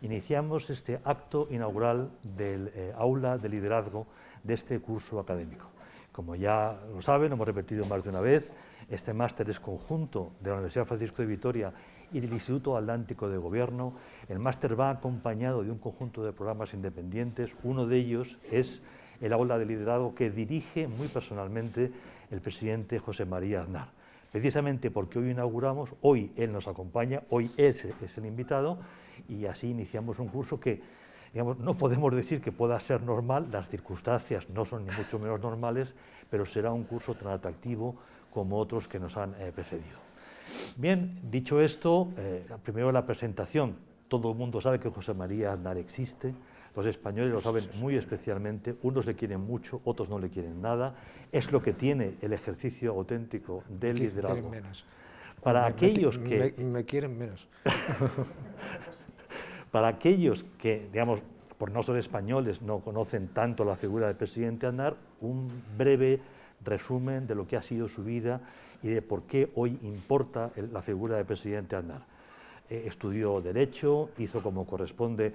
iniciamos este acto inaugural del aula de liderazgo de este curso académico. Como ya lo saben, lo hemos repetido más de una vez, este máster es conjunto de la Universidad Francisco de Vitoria y del Instituto Atlántico de Gobierno. El máster va acompañado de un conjunto de programas independientes. Uno de ellos es el aula de liderazgo que dirige muy personalmente el presidente José María Aznar. Precisamente porque hoy inauguramos, hoy él nos acompaña, hoy es el invitado, y así iniciamos un curso que, digamos, no podemos decir que pueda ser normal, las circunstancias no son ni mucho menos normales, pero será un curso tan atractivo como otros que nos han precedido. Bien, dicho esto, primero la presentación. Todo el mundo sabe que José María Aznar existe, los españoles lo saben muy especialmente, unos le quieren mucho, otros no le quieren nada. Es lo que tiene el ejercicio auténtico del liderazgo. Para aquellos que... Me quieren menos. Para aquellos que, digamos, por no ser españoles, no conocen tanto la figura del presidente Aznar, un breve resumen de lo que ha sido su vida y de por qué hoy importa la figura del presidente Aznar. Estudió Derecho, hizo como corresponde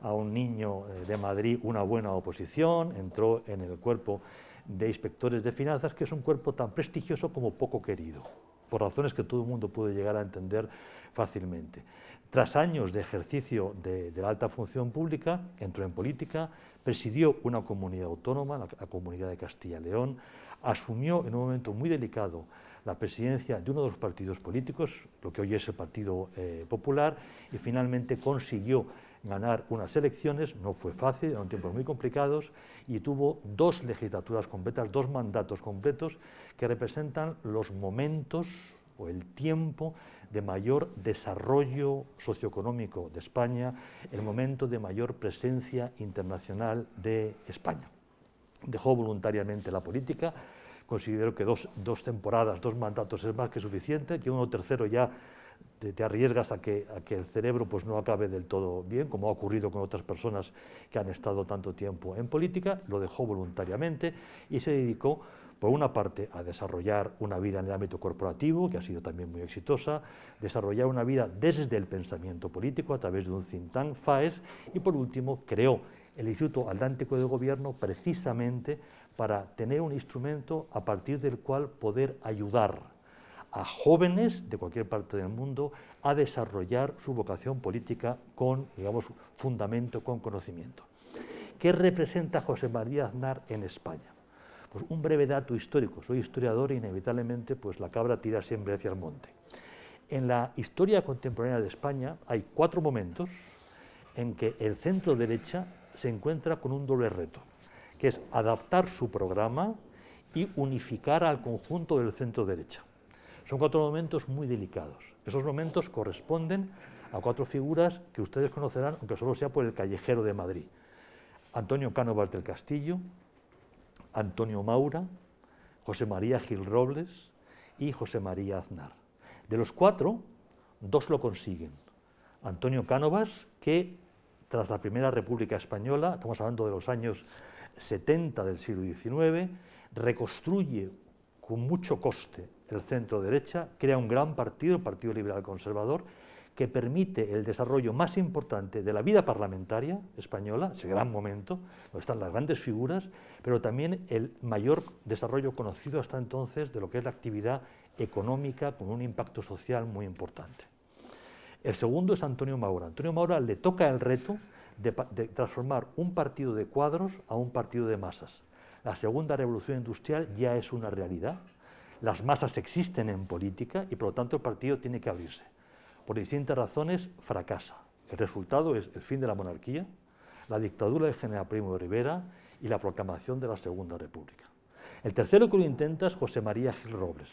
a un niño de Madrid una buena oposición, entró en el cuerpo de inspectores de finanzas, que es un cuerpo tan prestigioso como poco querido, por razones que todo el mundo puede llegar a entender fácilmente. Tras años de ejercicio de la alta función pública, entró en política, presidió una comunidad autónoma, la Comunidad de Castilla y León, asumió en un momento muy delicado la presidencia de uno de los partidos políticos, lo que hoy es el Partido Popular, y finalmente consiguió ganar unas elecciones. No fue fácil, eran tiempos muy complicados, y tuvo 2 legislaturas completas, 2 mandatos completos, que representan los momentos o el tiempo de mayor desarrollo socioeconómico de España, el momento de mayor presencia internacional de España. Dejó voluntariamente la política. Considero que dos temporadas, 2 mandatos es más que suficiente, que uno tercero ya te arriesgas a que el cerebro pues no acabe del todo bien, como ha ocurrido con otras personas que han estado tanto tiempo en política. Lo dejó voluntariamente y se dedicó, por una parte, a desarrollar una vida en el ámbito corporativo, que ha sido también muy exitosa, desarrollar una vida desde el pensamiento político a través de un think tank, FAES, y por último creó el Instituto Atlántico de Gobierno precisamente para tener un instrumento a partir del cual poder ayudar a jóvenes de cualquier parte del mundo a desarrollar su vocación política con, digamos, fundamento, con conocimiento. ¿Qué representa José María Aznar en España? Pues un breve dato histórico. Soy historiador e inevitablemente pues la cabra tira siempre hacia el monte. En la historia contemporánea de España hay 4 momentos en que el centro derecha se encuentra con un doble reto, que es adaptar su programa y unificar al conjunto del centro derecha. Son 4 momentos muy delicados. Esos momentos corresponden a 4 figuras que ustedes conocerán, aunque solo sea por el callejero de Madrid. Antonio Cánovas del Castillo, Antonio Maura, José María Gil Robles y José María Aznar. De los 4, 2 lo consiguen. Antonio Cánovas, que tras la Primera República Española, estamos hablando de los años 70 del siglo XIX, reconstruye con mucho coste el centro derecha, crea un gran partido, el Partido Liberal Conservador, que permite el desarrollo más importante de la vida parlamentaria española, ese gran momento, donde están las grandes figuras, pero también el mayor desarrollo conocido hasta entonces de lo que es la actividad económica con un impacto social muy importante. El segundo es Antonio Maura. Antonio Maura le toca el reto de transformar un partido de cuadros a un partido de masas. La segunda revolución industrial ya es una realidad. Las masas existen en política y por lo tanto el partido tiene que abrirse. Por distintas razones fracasa. El resultado es el fin de la monarquía, la dictadura del general Primo de Rivera y la proclamación de la Segunda República. El tercero que lo intenta es José María Gil Robles.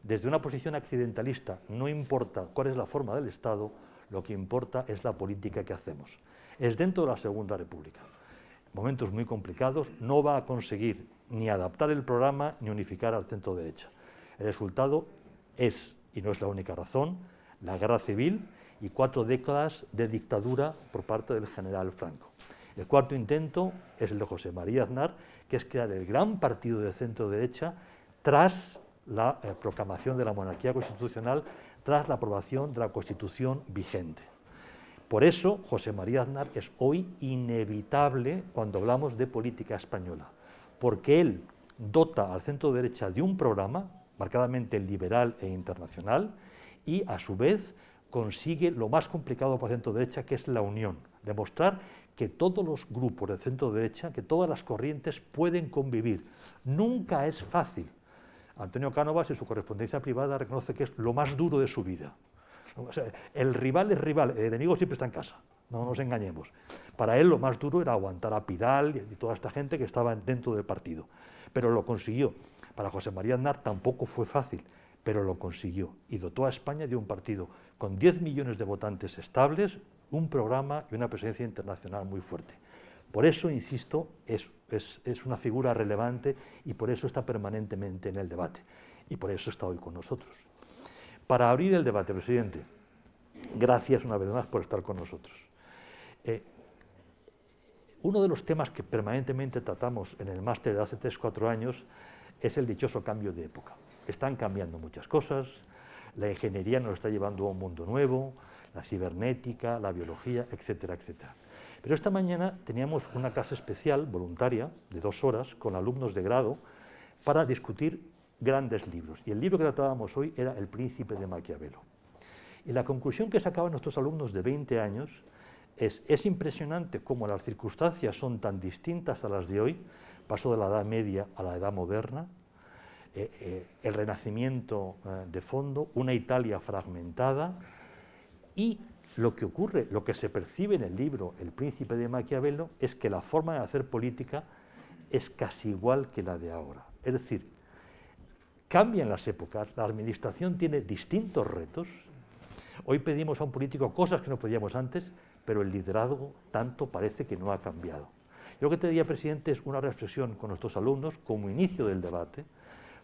Desde una posición accidentalista, no importa cuál es la forma del Estado, lo que importa es la política que hacemos. Es dentro de la Segunda República. Momentos muy complicados, no va a conseguir ni adaptar el programa ni unificar al centro derecha. El resultado es, y no es la única razón, la guerra civil y 4 décadas de dictadura por parte del general Franco. El cuarto intento es el de José María Aznar, que es crear el gran partido de centro derecha tras la proclamación de la monarquía constitucional, tras la aprobación de la Constitución vigente. Por eso, José María Aznar es hoy inevitable cuando hablamos de política española, porque él dota al centro derecha de un programa marcadamente liberal e internacional y, a su vez, consigue lo más complicado para el centro derecha, que es la unión, demostrar que todos los grupos del centro derecha, que todas las corrientes pueden convivir. Nunca es fácil. Antonio Cánovas, en su correspondencia privada, reconoce que es lo más duro de su vida. O sea, el rival es rival, el enemigo siempre está en casa, no nos engañemos. Para él lo más duro era aguantar a Pidal y toda esta gente que estaba dentro del partido, pero lo consiguió. Para José María Aznar tampoco fue fácil, pero lo consiguió y dotó a España de un partido con 10 millones de votantes estables, un programa y una presencia internacional muy fuerte. Por eso, insisto, es una figura relevante y por eso está permanentemente en el debate y por eso está hoy con nosotros. Para abrir el debate, presidente, gracias una vez más por estar con nosotros. Uno de los temas que permanentemente tratamos en el máster de hace 3 o 4 años es el dichoso cambio de época. Están cambiando muchas cosas, la ingeniería nos está llevando a un mundo nuevo, la cibernética, la biología, etcétera, etcétera. Pero esta mañana teníamos una clase especial, voluntaria, de 2 horas, con alumnos de grado, para discutir grandes libros. Y el libro que tratábamos hoy era El Príncipe de Maquiavelo. Y la conclusión que sacaban nuestros alumnos de 20 años es impresionante cómo las circunstancias son tan distintas a las de hoy, paso de la Edad Media a la Edad Moderna, el Renacimiento de fondo, una Italia fragmentada, y lo que ocurre, lo que se percibe en el libro El Príncipe de Maquiavelo es que la forma de hacer política es casi igual que la de ahora. Es decir, cambian las épocas, la administración tiene distintos retos. Hoy pedimos a un político cosas que no pedíamos antes, pero el liderazgo tanto parece que no ha cambiado. Yo lo que te diría, presidente, es una reflexión con nuestros alumnos como inicio del debate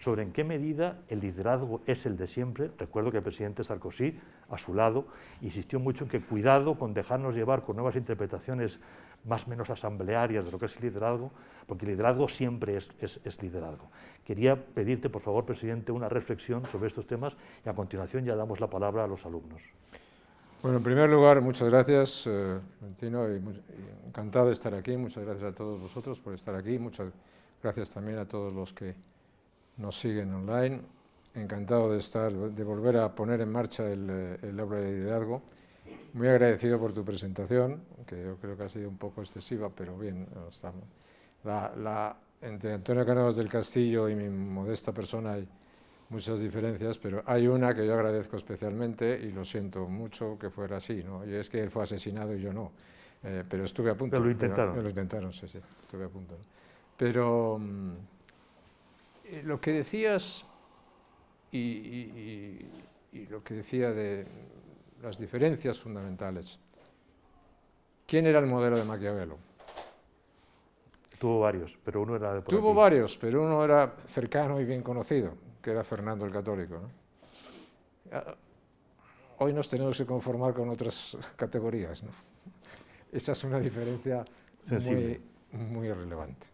sobre en qué medida el liderazgo es el de siempre. Recuerdo que el presidente Sarkozy, a su lado, insistió mucho en que cuidado con dejarnos llevar con nuevas interpretaciones más o menos asamblearias de lo que es el liderazgo, porque el liderazgo siempre es liderazgo. Quería pedirte, por favor, presidente, una reflexión sobre estos temas y a continuación ya damos la palabra a los alumnos. Bueno, en primer lugar, muchas gracias, Valentino, y encantado de estar aquí. Muchas gracias a todos vosotros por estar aquí. Muchas gracias también a todos los que nos siguen online. Encantado de volver a poner en marcha el aula de liderazgo. Muy agradecido por tu presentación, que yo creo que ha sido un poco excesiva, pero bien, estamos. Entre Antonio Cánovas del Castillo y mi modesta persona hay muchas diferencias, pero hay una que yo agradezco especialmente y lo siento mucho que fuera así, ¿no? Y es que él fue asesinado y yo no, pero estuve a punto. Pero lo intentaron. Lo intentaron, sí, estuve a punto. Pero lo que decías y lo que decía de las diferencias fundamentales. ¿Quién era el modelo de Maquiavelo? Tuvo varios, pero uno era de por Tuvo aquí. varios, pero uno era cercano y bien conocido, que era Fernando el Católico, ¿no? Hoy nos tenemos que conformar con otras categorías, ¿no? Esa es una diferencia muy relevante.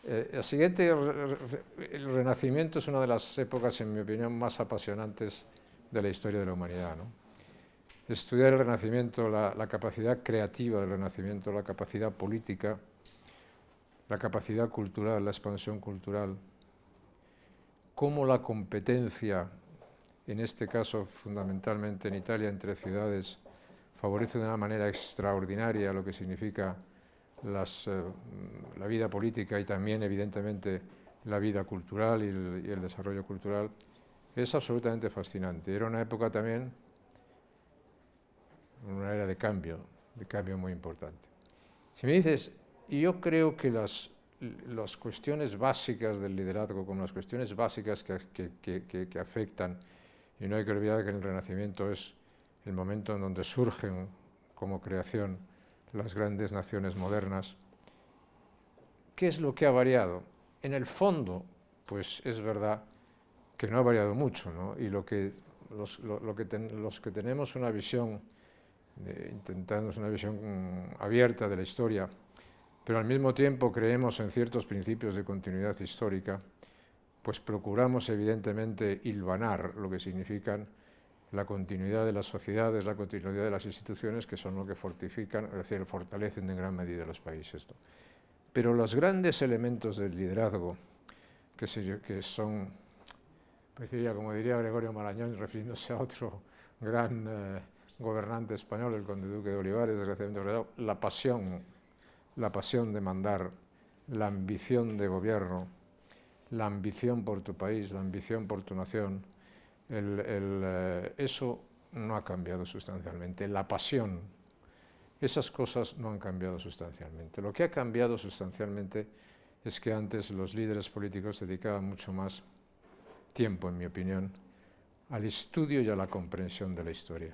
El siguiente, el Renacimiento, es una de las épocas, en mi opinión, más apasionantes de la historia de la humanidad, ¿no? Estudiar el Renacimiento, la capacidad creativa del Renacimiento, la capacidad política, la capacidad cultural, la expansión cultural, cómo la competencia, en este caso fundamentalmente en Italia, entre ciudades, favorece de una manera extraordinaria lo que significa la vida política y también, evidentemente, la vida cultural y el desarrollo cultural, es absolutamente fascinante. Era una época también, una era de cambio muy importante. Si me dices, yo creo que las cuestiones básicas del liderazgo, como las cuestiones básicas que afectan, y no hay que olvidar que en el Renacimiento es el momento en donde surgen como creación las grandes naciones modernas. ¿Qué es lo que ha variado? En el fondo, pues es verdad que no ha variado mucho, ¿no? Y los que tenemos una visión, intentamos una visión abierta de la historia, pero al mismo tiempo creemos en ciertos principios de continuidad histórica, pues procuramos evidentemente hilvanar lo que significan la continuidad de las sociedades, la continuidad de las instituciones, que son lo que fortifican, es decir, fortalecen en gran medida los países, ¿no? Pero los grandes elementos del liderazgo, que son, pues como diría Gregorio Marañón, refiriéndose a otro gran gobernante español, el conde duque de Olivares, desgraciadamente, la pasión de mandar, la ambición de gobierno, la ambición por tu país, la ambición por tu nación, eso no ha cambiado sustancialmente. La pasión, esas cosas no han cambiado sustancialmente. Lo que ha cambiado sustancialmente es que antes los líderes políticos dedicaban mucho más tiempo, en mi opinión, al estudio y a la comprensión de la historia.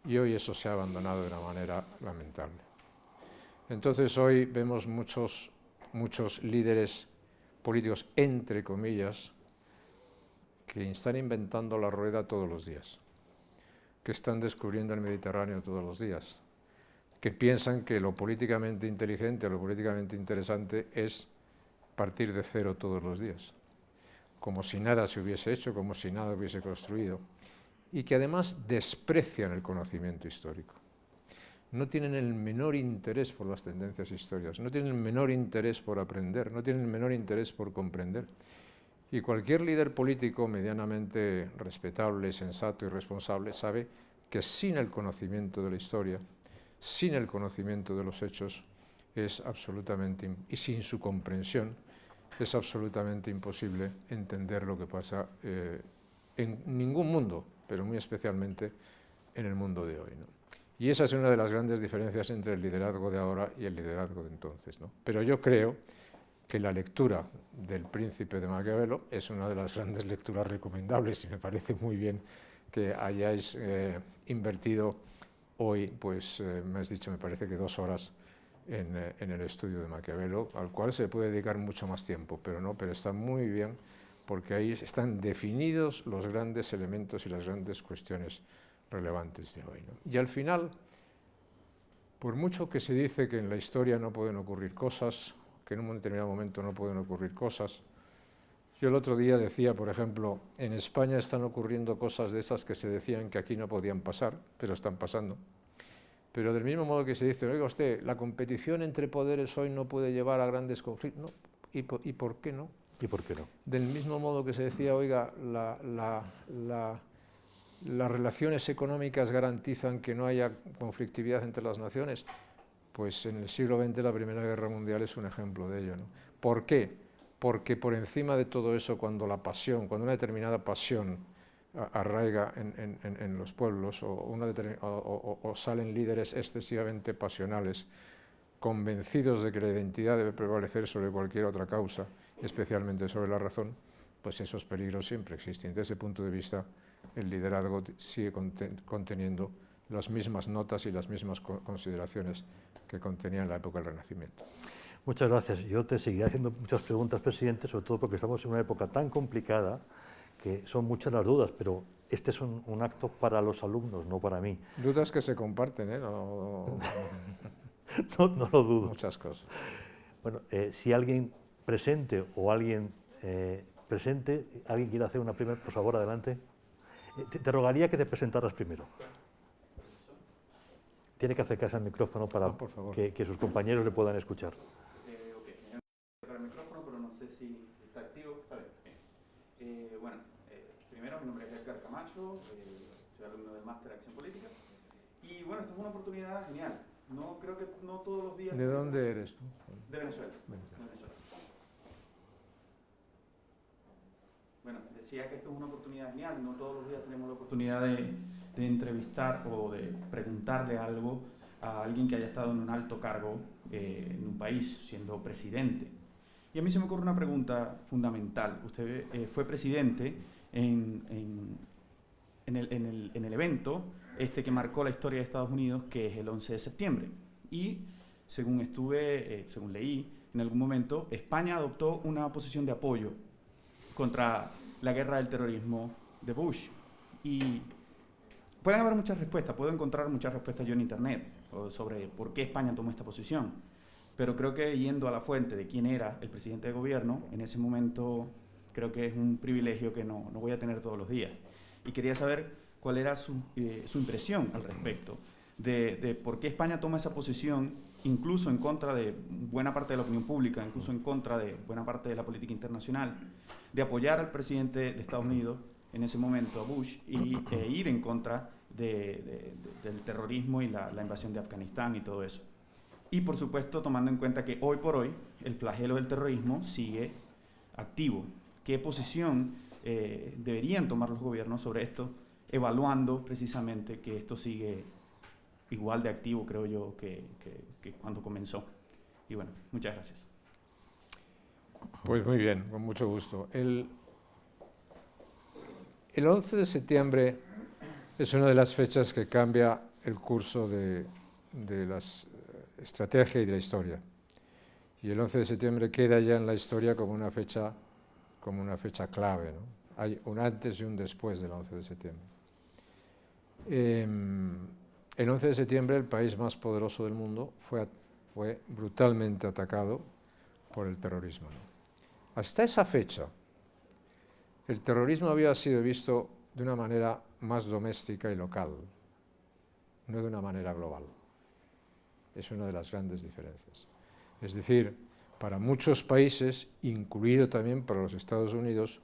Y hoy eso se ha abandonado de una manera lamentable. Entonces hoy vemos muchos líderes políticos, entre comillas, que están inventando la rueda todos los días, que están descubriendo el Mediterráneo todos los días, que piensan que lo políticamente inteligente o lo políticamente interesante es partir de cero todos los días, como si nada se hubiese hecho, como si nada hubiese construido, y que además desprecian el conocimiento histórico. No tienen el menor interés por las tendencias históricas, no tienen el menor interés por aprender, no tienen el menor interés por comprender. Y cualquier líder político medianamente respetable, sensato y responsable sabe que sin el conocimiento de la historia, sin el conocimiento de los hechos, y sin su comprensión, es absolutamente imposible entender lo que pasa en ningún mundo, pero muy especialmente en el mundo de hoy, ¿no? Y esa es una de las grandes diferencias entre el liderazgo de ahora y el liderazgo de entonces, ¿no? Pero yo creo que la lectura del Príncipe de Maquiavelo es una de las grandes lecturas recomendables y me parece muy bien que hayáis invertido hoy, pues me has dicho, me parece que 2 horas en el estudio de Maquiavelo, al cual se puede dedicar mucho más tiempo, pero está muy bien porque ahí están definidos los grandes elementos y las grandes cuestiones relevantes de hoy, ¿no? Y al final, por mucho que se dice que en la historia no pueden ocurrir cosas, que en un determinado momento no pueden ocurrir cosas, yo el otro día decía, por ejemplo, en España están ocurriendo cosas de esas que se decían que aquí no podían pasar, pero están pasando. Pero del mismo modo que se dice, oiga usted, la competición entre poderes hoy no puede llevar a grandes conflictos, no, ¿y por qué no? ¿Y por qué no? Del mismo modo que se decía, oiga, las relaciones económicas garantizan que no haya conflictividad entre las naciones, pues en el siglo XX la Primera Guerra Mundial es un ejemplo de ello, ¿no? ¿Por qué? Porque por encima de todo eso, cuando una determinada pasión arraiga en los pueblos o salen líderes excesivamente pasionales, convencidos de que la identidad debe prevalecer sobre cualquier otra causa, especialmente sobre la razón, pues esos peligros siempre existen. Desde ese punto de vista, el liderazgo sigue conteniendo las mismas notas y las mismas consideraciones que contenía en la época del Renacimiento. Muchas gracias. Yo te seguiré haciendo muchas preguntas, presidente, sobre todo porque estamos en una época tan complicada que son muchas las dudas, pero este es un acto para los alumnos, no para mí. Dudas que se comparten, ¿eh? No lo dudo. Muchas cosas. Bueno, si alguien presente o alguien alguien quiere hacer una primera, por favor, adelante. Te rogaría que te presentaras primero. Tiene que acercarse al micrófono para que sus compañeros le puedan escuchar. Ok, voy a acercar el micrófono, pero no sé si está activo. Está bien. Bueno, primero, mi nombre es Edgar Camacho, soy alumno del Máster de Acción Política. Y bueno, esto es una oportunidad genial. No creo que no todos los días... ¿De dónde eres tú? De Venezuela. Bueno, decía que esto es una oportunidad genial. No todos los días tenemos la oportunidad de entrevistar o de preguntarle algo a alguien que haya estado en un alto cargo en un país, siendo presidente. Y a mí se me ocurre una pregunta fundamental. Usted fue presidente en el evento que marcó la historia de Estados Unidos, que es el 11 de septiembre. Y según leí, en algún momento, España adoptó una posición de apoyo contra la guerra del terrorismo de Bush. Y pueden haber muchas respuestas, puedo encontrar muchas respuestas yo en internet sobre por qué España tomó esta posición, pero creo que yendo a la fuente de quién era el presidente de gobierno, en ese momento creo que es un privilegio que no voy a tener todos los días. Y quería saber cuál era su impresión al respecto de por qué España toma esa posición, incluso en contra de buena parte de la opinión pública, incluso en contra de buena parte de la política internacional, de apoyar al presidente de Estados Unidos en ese momento, a Bush, e ir en contra del terrorismo y la invasión de Afganistán y todo eso. Y por supuesto tomando en cuenta que hoy por hoy el flagelo del terrorismo sigue activo. ¿Qué posición deberían tomar los gobiernos sobre esto, evaluando precisamente que esto sigue igual de activo, creo yo, que cuando comenzó? Y bueno, muchas gracias. Pues muy bien, con mucho gusto. El 11 de septiembre es una de las fechas que cambia el curso de la estrategia y de la historia. Y el 11 de septiembre queda ya en la historia como una fecha clave, ¿no? Hay un antes y un después del 11 de septiembre. El 11 de septiembre, el país más poderoso del mundo fue brutalmente atacado por el terrorismo, ¿no? Hasta esa fecha, el terrorismo había sido visto de una manera más doméstica y local, no de una manera global. Es una de las grandes diferencias. Es decir, para muchos países, incluido también para los Estados Unidos,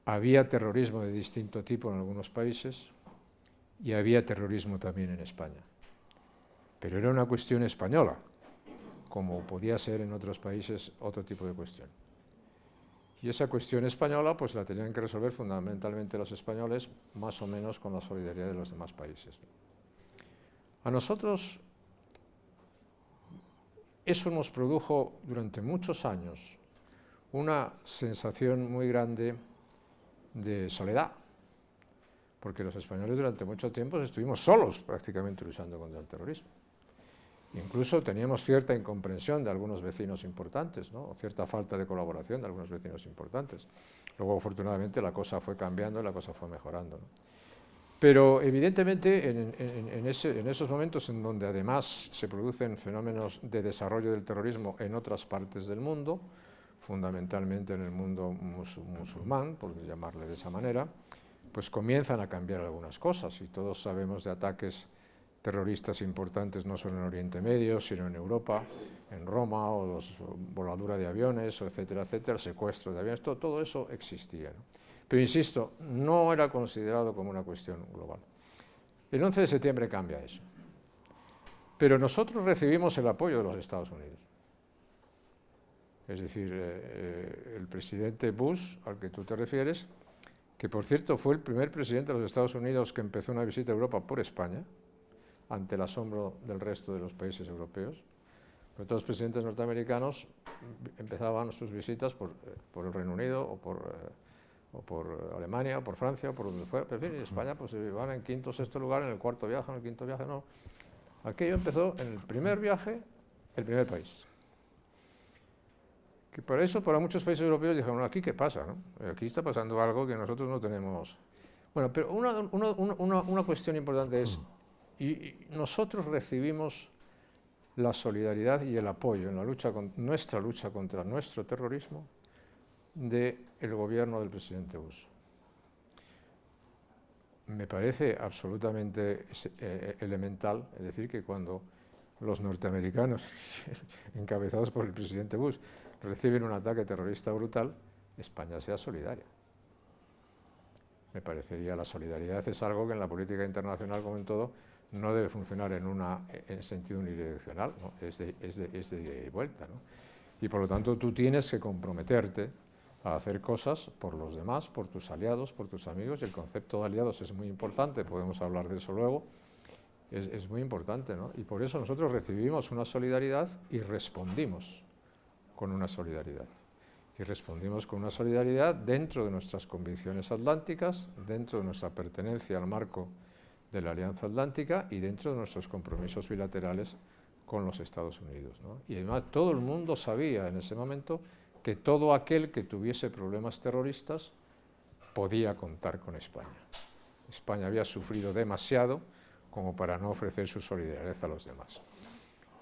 había terrorismo de distinto tipo en algunos países y había terrorismo también en España. Pero era una cuestión española, como podía ser en otros países otro tipo de cuestión. Y esa cuestión española pues la tenían que resolver fundamentalmente los españoles, más o menos con la solidaridad de los demás países. A nosotros eso nos produjo durante muchos años una sensación muy grande de soledad, porque los españoles durante mucho tiempo estuvimos solos prácticamente luchando contra el terrorismo. Incluso teníamos cierta incomprensión de algunos vecinos importantes, ¿no? Cierta falta de colaboración de algunos vecinos importantes. Luego, afortunadamente, la cosa fue cambiando y la cosa fue mejorando, ¿no? Pero, evidentemente, en esos momentos en donde además se producen fenómenos de desarrollo del terrorismo en otras partes del mundo, fundamentalmente en el mundo musulmán, por llamarle de esa manera, pues comienzan a cambiar algunas cosas, y todos sabemos de ataques terroristas importantes no solo en Oriente Medio, sino en Europa, en Roma, o voladura de aviones, etcétera, etcétera, secuestro de aviones, todo eso existía, ¿no? Pero insisto, no era considerado como una cuestión global. El 11 de septiembre cambia eso. Pero nosotros recibimos el apoyo de los Estados Unidos. Es decir, el presidente Bush, al que tú te refieres, que por cierto fue el primer presidente de los Estados Unidos que empezó una visita a Europa por España, ante el asombro del resto de los países europeos. Pero todos los presidentes norteamericanos empezaban sus visitas por el Reino Unido o por Alemania o por Francia o por donde fuera. Pero en fin, en España pues van en quinto o sexto lugar, en el cuarto viaje, en el quinto viaje no. Aquello empezó en el primer viaje, el primer país. Que por eso, para muchos países europeos dijeron, ¿aquí qué pasa, no? Aquí está pasando algo que nosotros no tenemos. Bueno, pero una cuestión importante es, y nosotros recibimos la solidaridad y el apoyo en la lucha nuestra lucha contra nuestro terrorismo del gobierno del presidente Bush. Me parece absolutamente elemental, es decir, que cuando los norteamericanos, encabezados por el presidente Bush, reciben un ataque terrorista brutal, España sea solidaria. Me parecería, la solidaridad es algo que en la política internacional, como en todo, no debe funcionar en sentido unidireccional, ¿no? Es de ida y vuelta, ¿no? Y por lo tanto tú tienes que comprometerte a hacer cosas por los demás, por tus aliados, por tus amigos, y el concepto de aliados es muy importante, podemos hablar de eso luego, es muy importante, ¿no? Y por eso nosotros recibimos una solidaridad y respondimos con una solidaridad. Y respondimos con una solidaridad dentro de nuestras convicciones atlánticas, dentro de nuestra pertenencia al marco de la Alianza Atlántica y dentro de nuestros compromisos bilaterales con los Estados Unidos, ¿no? Y además todo el mundo sabía en ese momento que todo aquel que tuviese problemas terroristas podía contar con España. España había sufrido demasiado como para no ofrecer su solidaridad a los demás.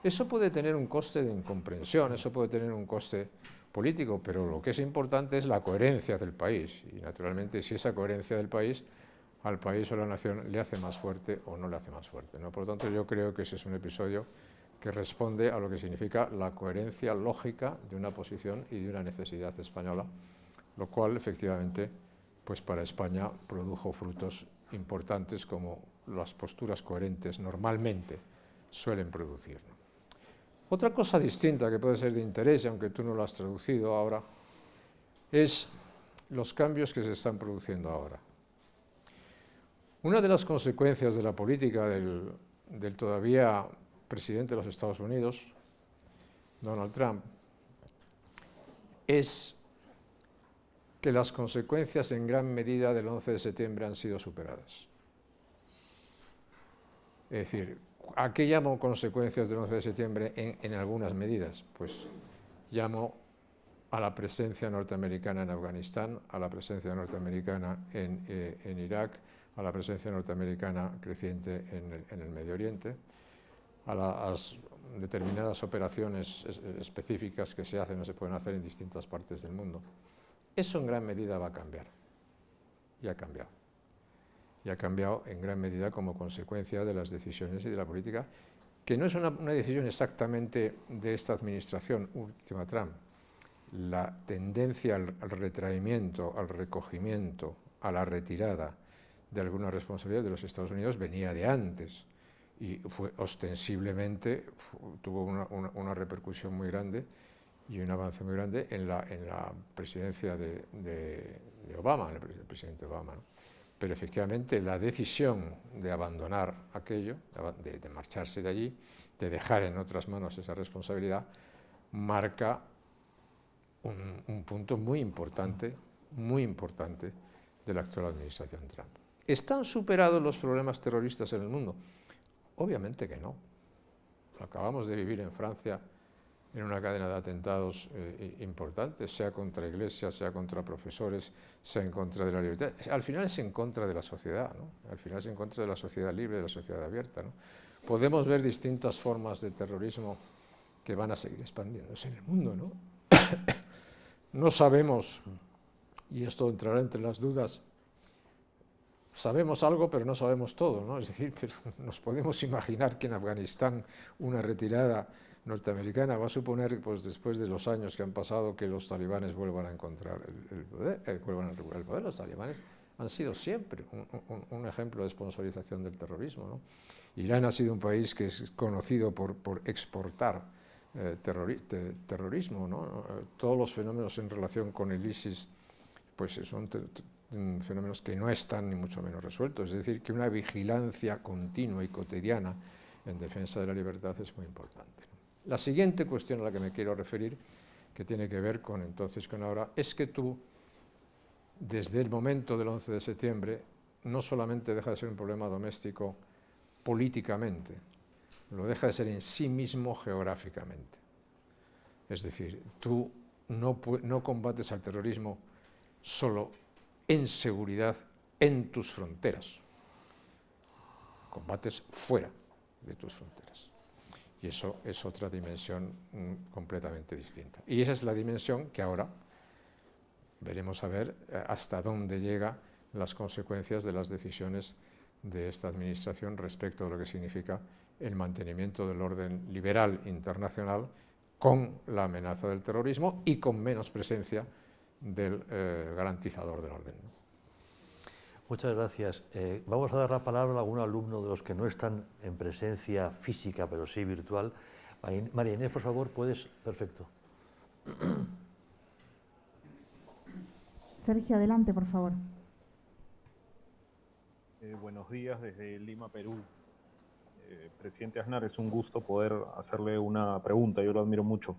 Eso puede tener un coste de incomprensión, eso puede tener un coste político, pero lo que es importante es la coherencia del país. Y naturalmente, si esa coherencia del país al país o a la nación le hace más fuerte o no le hace más fuerte, ¿no? Por lo tanto, yo creo que ese es un episodio que responde a lo que significa la coherencia lógica de una posición y de una necesidad española, lo cual efectivamente pues para España produjo frutos importantes como las posturas coherentes normalmente suelen producir, ¿no? Otra cosa distinta que puede ser de interés, aunque tú no lo has traducido ahora, es los cambios que se están produciendo ahora. Una de las consecuencias de la política del todavía presidente de los Estados Unidos, Donald Trump, es que las consecuencias en gran medida del 11 de septiembre han sido superadas. Es decir, ¿a qué llamo consecuencias del 11 de septiembre en algunas medidas? Pues llamo a la presencia norteamericana en Afganistán, a la presencia norteamericana en Irak, a la presencia norteamericana creciente en el Medio Oriente, a las determinadas operaciones específicas que se hacen o se pueden hacer en distintas partes del mundo. Eso en gran medida va a cambiar, y ha cambiado. Y ha cambiado en gran medida como consecuencia de las decisiones y de la política, que no es una decisión exactamente de esta administración última Trump. La tendencia al retraimiento, al recogimiento, a la retirada de alguna responsabilidad de los Estados Unidos venía de antes y fue ostensiblemente, tuvo una repercusión muy grande y un avance muy grande en la presidencia de Obama, el presidente Obama, ¿no? Pero efectivamente la decisión de abandonar aquello, de marcharse de allí, de dejar en otras manos esa responsabilidad, marca un punto muy importante de la actual administración Trump. ¿Están superados los problemas terroristas en el mundo? Obviamente que no. Acabamos de vivir en Francia en una cadena de atentados importantes, sea contra iglesias, sea contra profesores, sea en contra de la libertad. Al final es en contra de la sociedad, ¿no? Al final es en contra de la sociedad libre, de la sociedad abierta, ¿no? Podemos ver distintas formas de terrorismo que van a seguir expandiéndose en el mundo, ¿no? No sabemos, y esto entrará entre las dudas, sabemos algo pero no sabemos todo, ¿no? Es decir, pero nos podemos imaginar que en Afganistán una retirada norteamericana va a suponer, pues después de los años que han pasado, que los talibanes vuelvan a encontrar el poder, vuelvan a recuperar el poder. Los talibanes han sido siempre un ejemplo de sponsorización del terrorismo, ¿no? Irán ha sido un país que es conocido por exportar terrorismo, ¿no? Todos los fenómenos en relación con el ISIS pues son fenómenos que no están ni mucho menos resueltos, es decir, que una vigilancia continua y cotidiana en defensa de la libertad es muy importante. La siguiente cuestión a la que me quiero referir, que tiene que ver con entonces con ahora, es que tú, desde el momento del 11 de septiembre, no solamente deja de ser un problema doméstico políticamente, lo deja de ser en sí mismo geográficamente. Es decir, tú no combates al terrorismo solo en seguridad en tus fronteras, combates fuera de tus fronteras. Y eso es otra dimensión completamente distinta. Y esa es la dimensión que ahora veremos a ver hasta dónde llegan las consecuencias de las decisiones de esta administración respecto a lo que significa el mantenimiento del orden liberal internacional con la amenaza del terrorismo y con menos presencia del garantizador del orden, ¿no? Muchas gracias. Vamos a dar la palabra a algún alumno de los que no están en presencia física, pero sí virtual. María Inés, por favor, puedes. Perfecto. Sergio, adelante, por favor. Buenos días desde Lima, Perú. Presidente Aznar, es un gusto poder hacerle una pregunta, yo lo admiro mucho.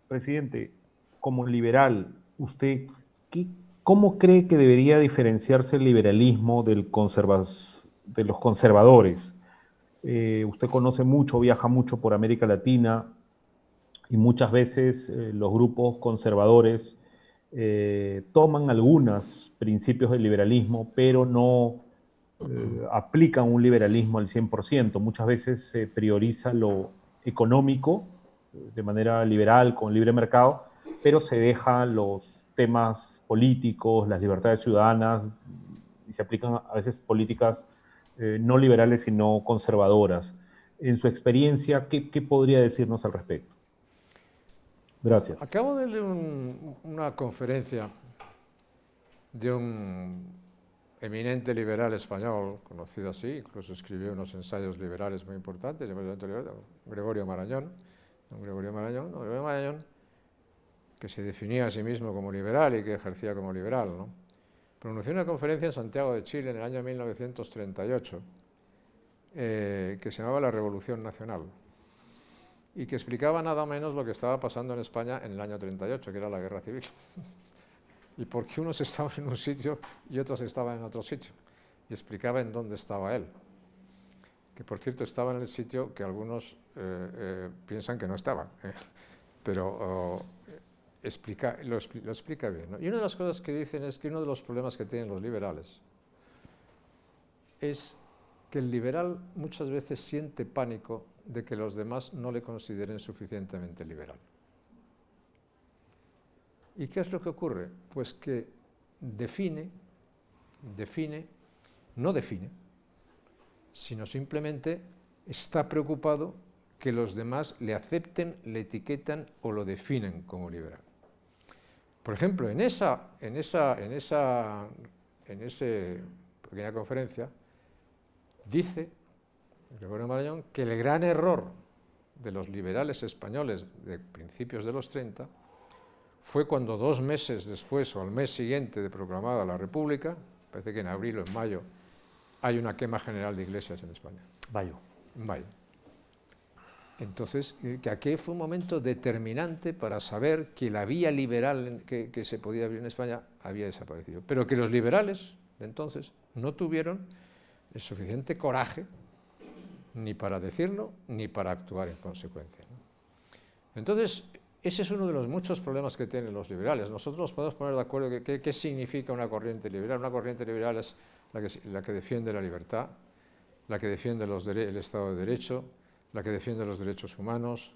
Presidente, como liberal, ¿usted cómo cree que debería diferenciarse el liberalismo de los conservadores? Usted conoce mucho, viaja mucho por América Latina y muchas veces los grupos conservadores toman algunos principios del liberalismo, pero no aplican un liberalismo al 100%. Muchas veces se prioriza lo económico de manera liberal, con libre mercado, pero se dejan los temas políticos, las libertades ciudadanas y se aplican a veces políticas no liberales, sino conservadoras. En su experiencia, ¿qué podría decirnos al respecto? Gracias. Acabo de leer una conferencia de un eminente liberal español, conocido así, incluso escribió unos ensayos liberales muy importantes, Gregorio Marañón, que se definía a sí mismo como liberal y que ejercía como liberal, ¿no? Pronunció una conferencia en Santiago de Chile en el año 1938, que se llamaba La Revolución Nacional, y que explicaba nada menos lo que estaba pasando en España en el año 38, que era la guerra civil. Y por qué unos estaban en un sitio y otros estaban en otro sitio. Y explicaba en dónde estaba él. Que por cierto estaba en el sitio que algunos piensan que no estaba. Pero lo explica bien, ¿no? Y una de las cosas que dicen es que uno de los problemas que tienen los liberales es que el liberal muchas veces siente pánico de que los demás no le consideren suficientemente liberal. ¿Y qué es lo que ocurre? Pues que no define, sino simplemente está preocupado que los demás le acepten, le etiquetan o lo definen como liberal. Por ejemplo, en esa pequeña conferencia, dice Gregorio Marañón que el gran error de los liberales españoles de principios de los 30 fue cuando 2 meses después o al mes siguiente de proclamada la República, parece que en abril o en mayo, hay una quema general de iglesias en España. Mayo. Entonces, que aquel fue un momento determinante para saber que la vía liberal que se podía abrir en España había desaparecido, pero que los liberales de entonces no tuvieron el suficiente coraje ni para decirlo ni para actuar en consecuencia, ¿no? Entonces, ese es uno de los muchos problemas que tienen los liberales. Nosotros nos podemos poner de acuerdo qué significa una corriente liberal. Una corriente liberal es la que defiende la libertad, la que defiende el Estado de Derecho, la que defiende los derechos humanos,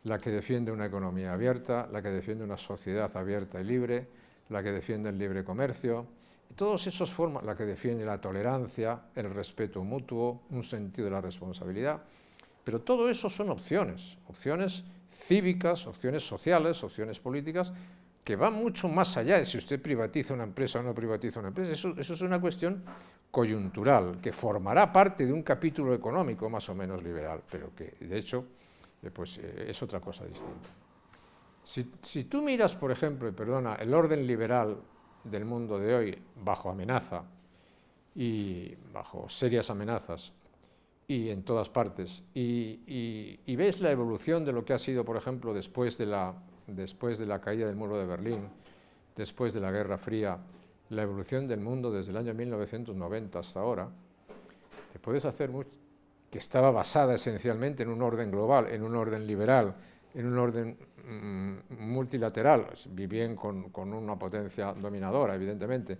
la que defiende una economía abierta, la que defiende una sociedad abierta y libre, la que defiende el libre comercio. Todos esos formas, la que defiende la tolerancia, el respeto mutuo, un sentido de la responsabilidad. Pero todo eso son opciones cívicas, opciones sociales, opciones políticas, que van mucho más allá de si usted privatiza una empresa o no privatiza una empresa. Eso es una cuestión coyuntural, que formará parte de un capítulo económico más o menos liberal, pero que de hecho es otra cosa distinta. Si tú miras, por ejemplo, el orden liberal del mundo de hoy bajo amenaza y bajo serias amenazas, y en todas partes, y ves la evolución de lo que ha sido, por ejemplo, después de la caída del muro de Berlín, después de la Guerra Fría, la evolución del mundo desde el año 1990 hasta ahora, te puedes hacer que estaba basada esencialmente en un orden global, en un orden liberal, en un orden multilateral, vivían con una potencia dominadora, evidentemente,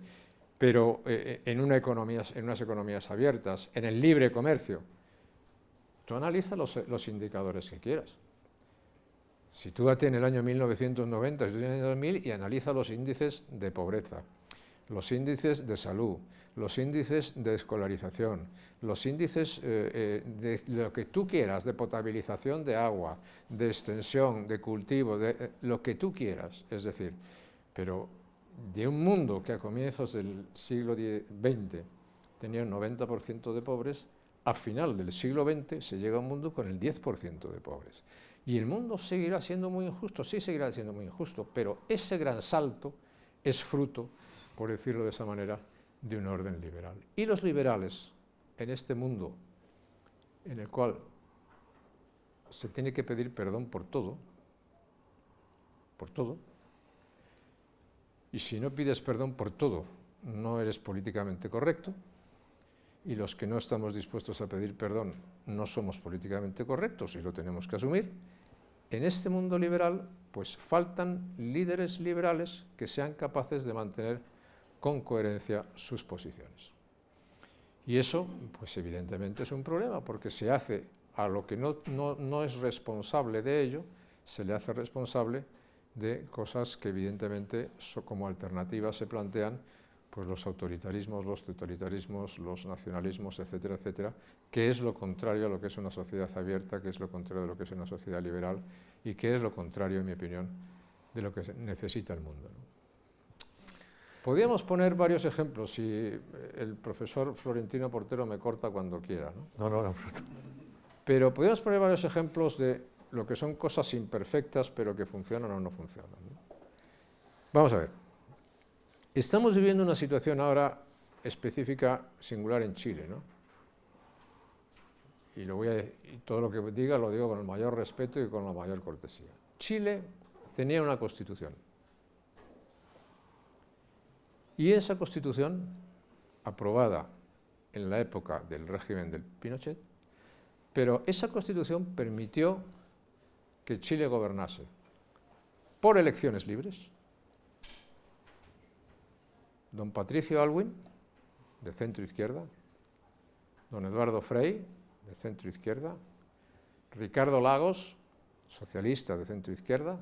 pero en unas economías abiertas, en el libre comercio. Tú analiza los indicadores que quieras. Sitúate en el año 1990, en el año 2000 y analiza los índices de pobreza, los índices de salud, los índices de escolarización, los índices de lo que tú quieras, de potabilización de agua, de extensión, de cultivo, de lo que tú quieras. Es decir, pero de un mundo que a comienzos del siglo XX tenía un 90% de pobres, a final del siglo XX se llega a un mundo con el 10% de pobres. Y el mundo seguirá siendo muy injusto, sí seguirá siendo muy injusto, pero ese gran salto es fruto, por decirlo de esa manera, de un orden liberal. Y los liberales, en este mundo en el cual se tiene que pedir perdón por todo, y si no pides perdón por todo, no eres políticamente correcto, y los que no estamos dispuestos a pedir perdón no somos políticamente correctos y lo tenemos que asumir. En este mundo liberal, pues faltan líderes liberales que sean capaces de mantener con coherencia sus posiciones. Y eso, pues evidentemente es un problema, porque se hace a lo que no es responsable de ello, se le hace responsable de cosas que evidentemente como alternativas se plantean pues los autoritarismos, los totalitarismos, los nacionalismos, etcétera, etcétera, que es lo contrario a lo que es una sociedad abierta, que es lo contrario de lo que es una sociedad liberal y que es lo contrario, en mi opinión, de lo que necesita el mundo, ¿no? Podríamos poner varios ejemplos, si el profesor Florentino Portero me corta cuando quiera, ¿no? No, en absoluto. Pero podríamos poner varios ejemplos de lo que son cosas imperfectas, pero que funcionan o no funcionan, ¿no? Vamos a ver. Estamos viviendo una situación ahora específica, singular en Chile, ¿no? Y todo lo que diga lo digo con el mayor respeto y con la mayor cortesía. Chile tenía una constitución. Y esa constitución, aprobada en la época del régimen del Pinochet, pero esa constitución permitió que Chile gobernase por elecciones libres. Don Patricio Aylwin, de centro izquierda, don Eduardo Frei, de centro izquierda, Ricardo Lagos, socialista de centro izquierda,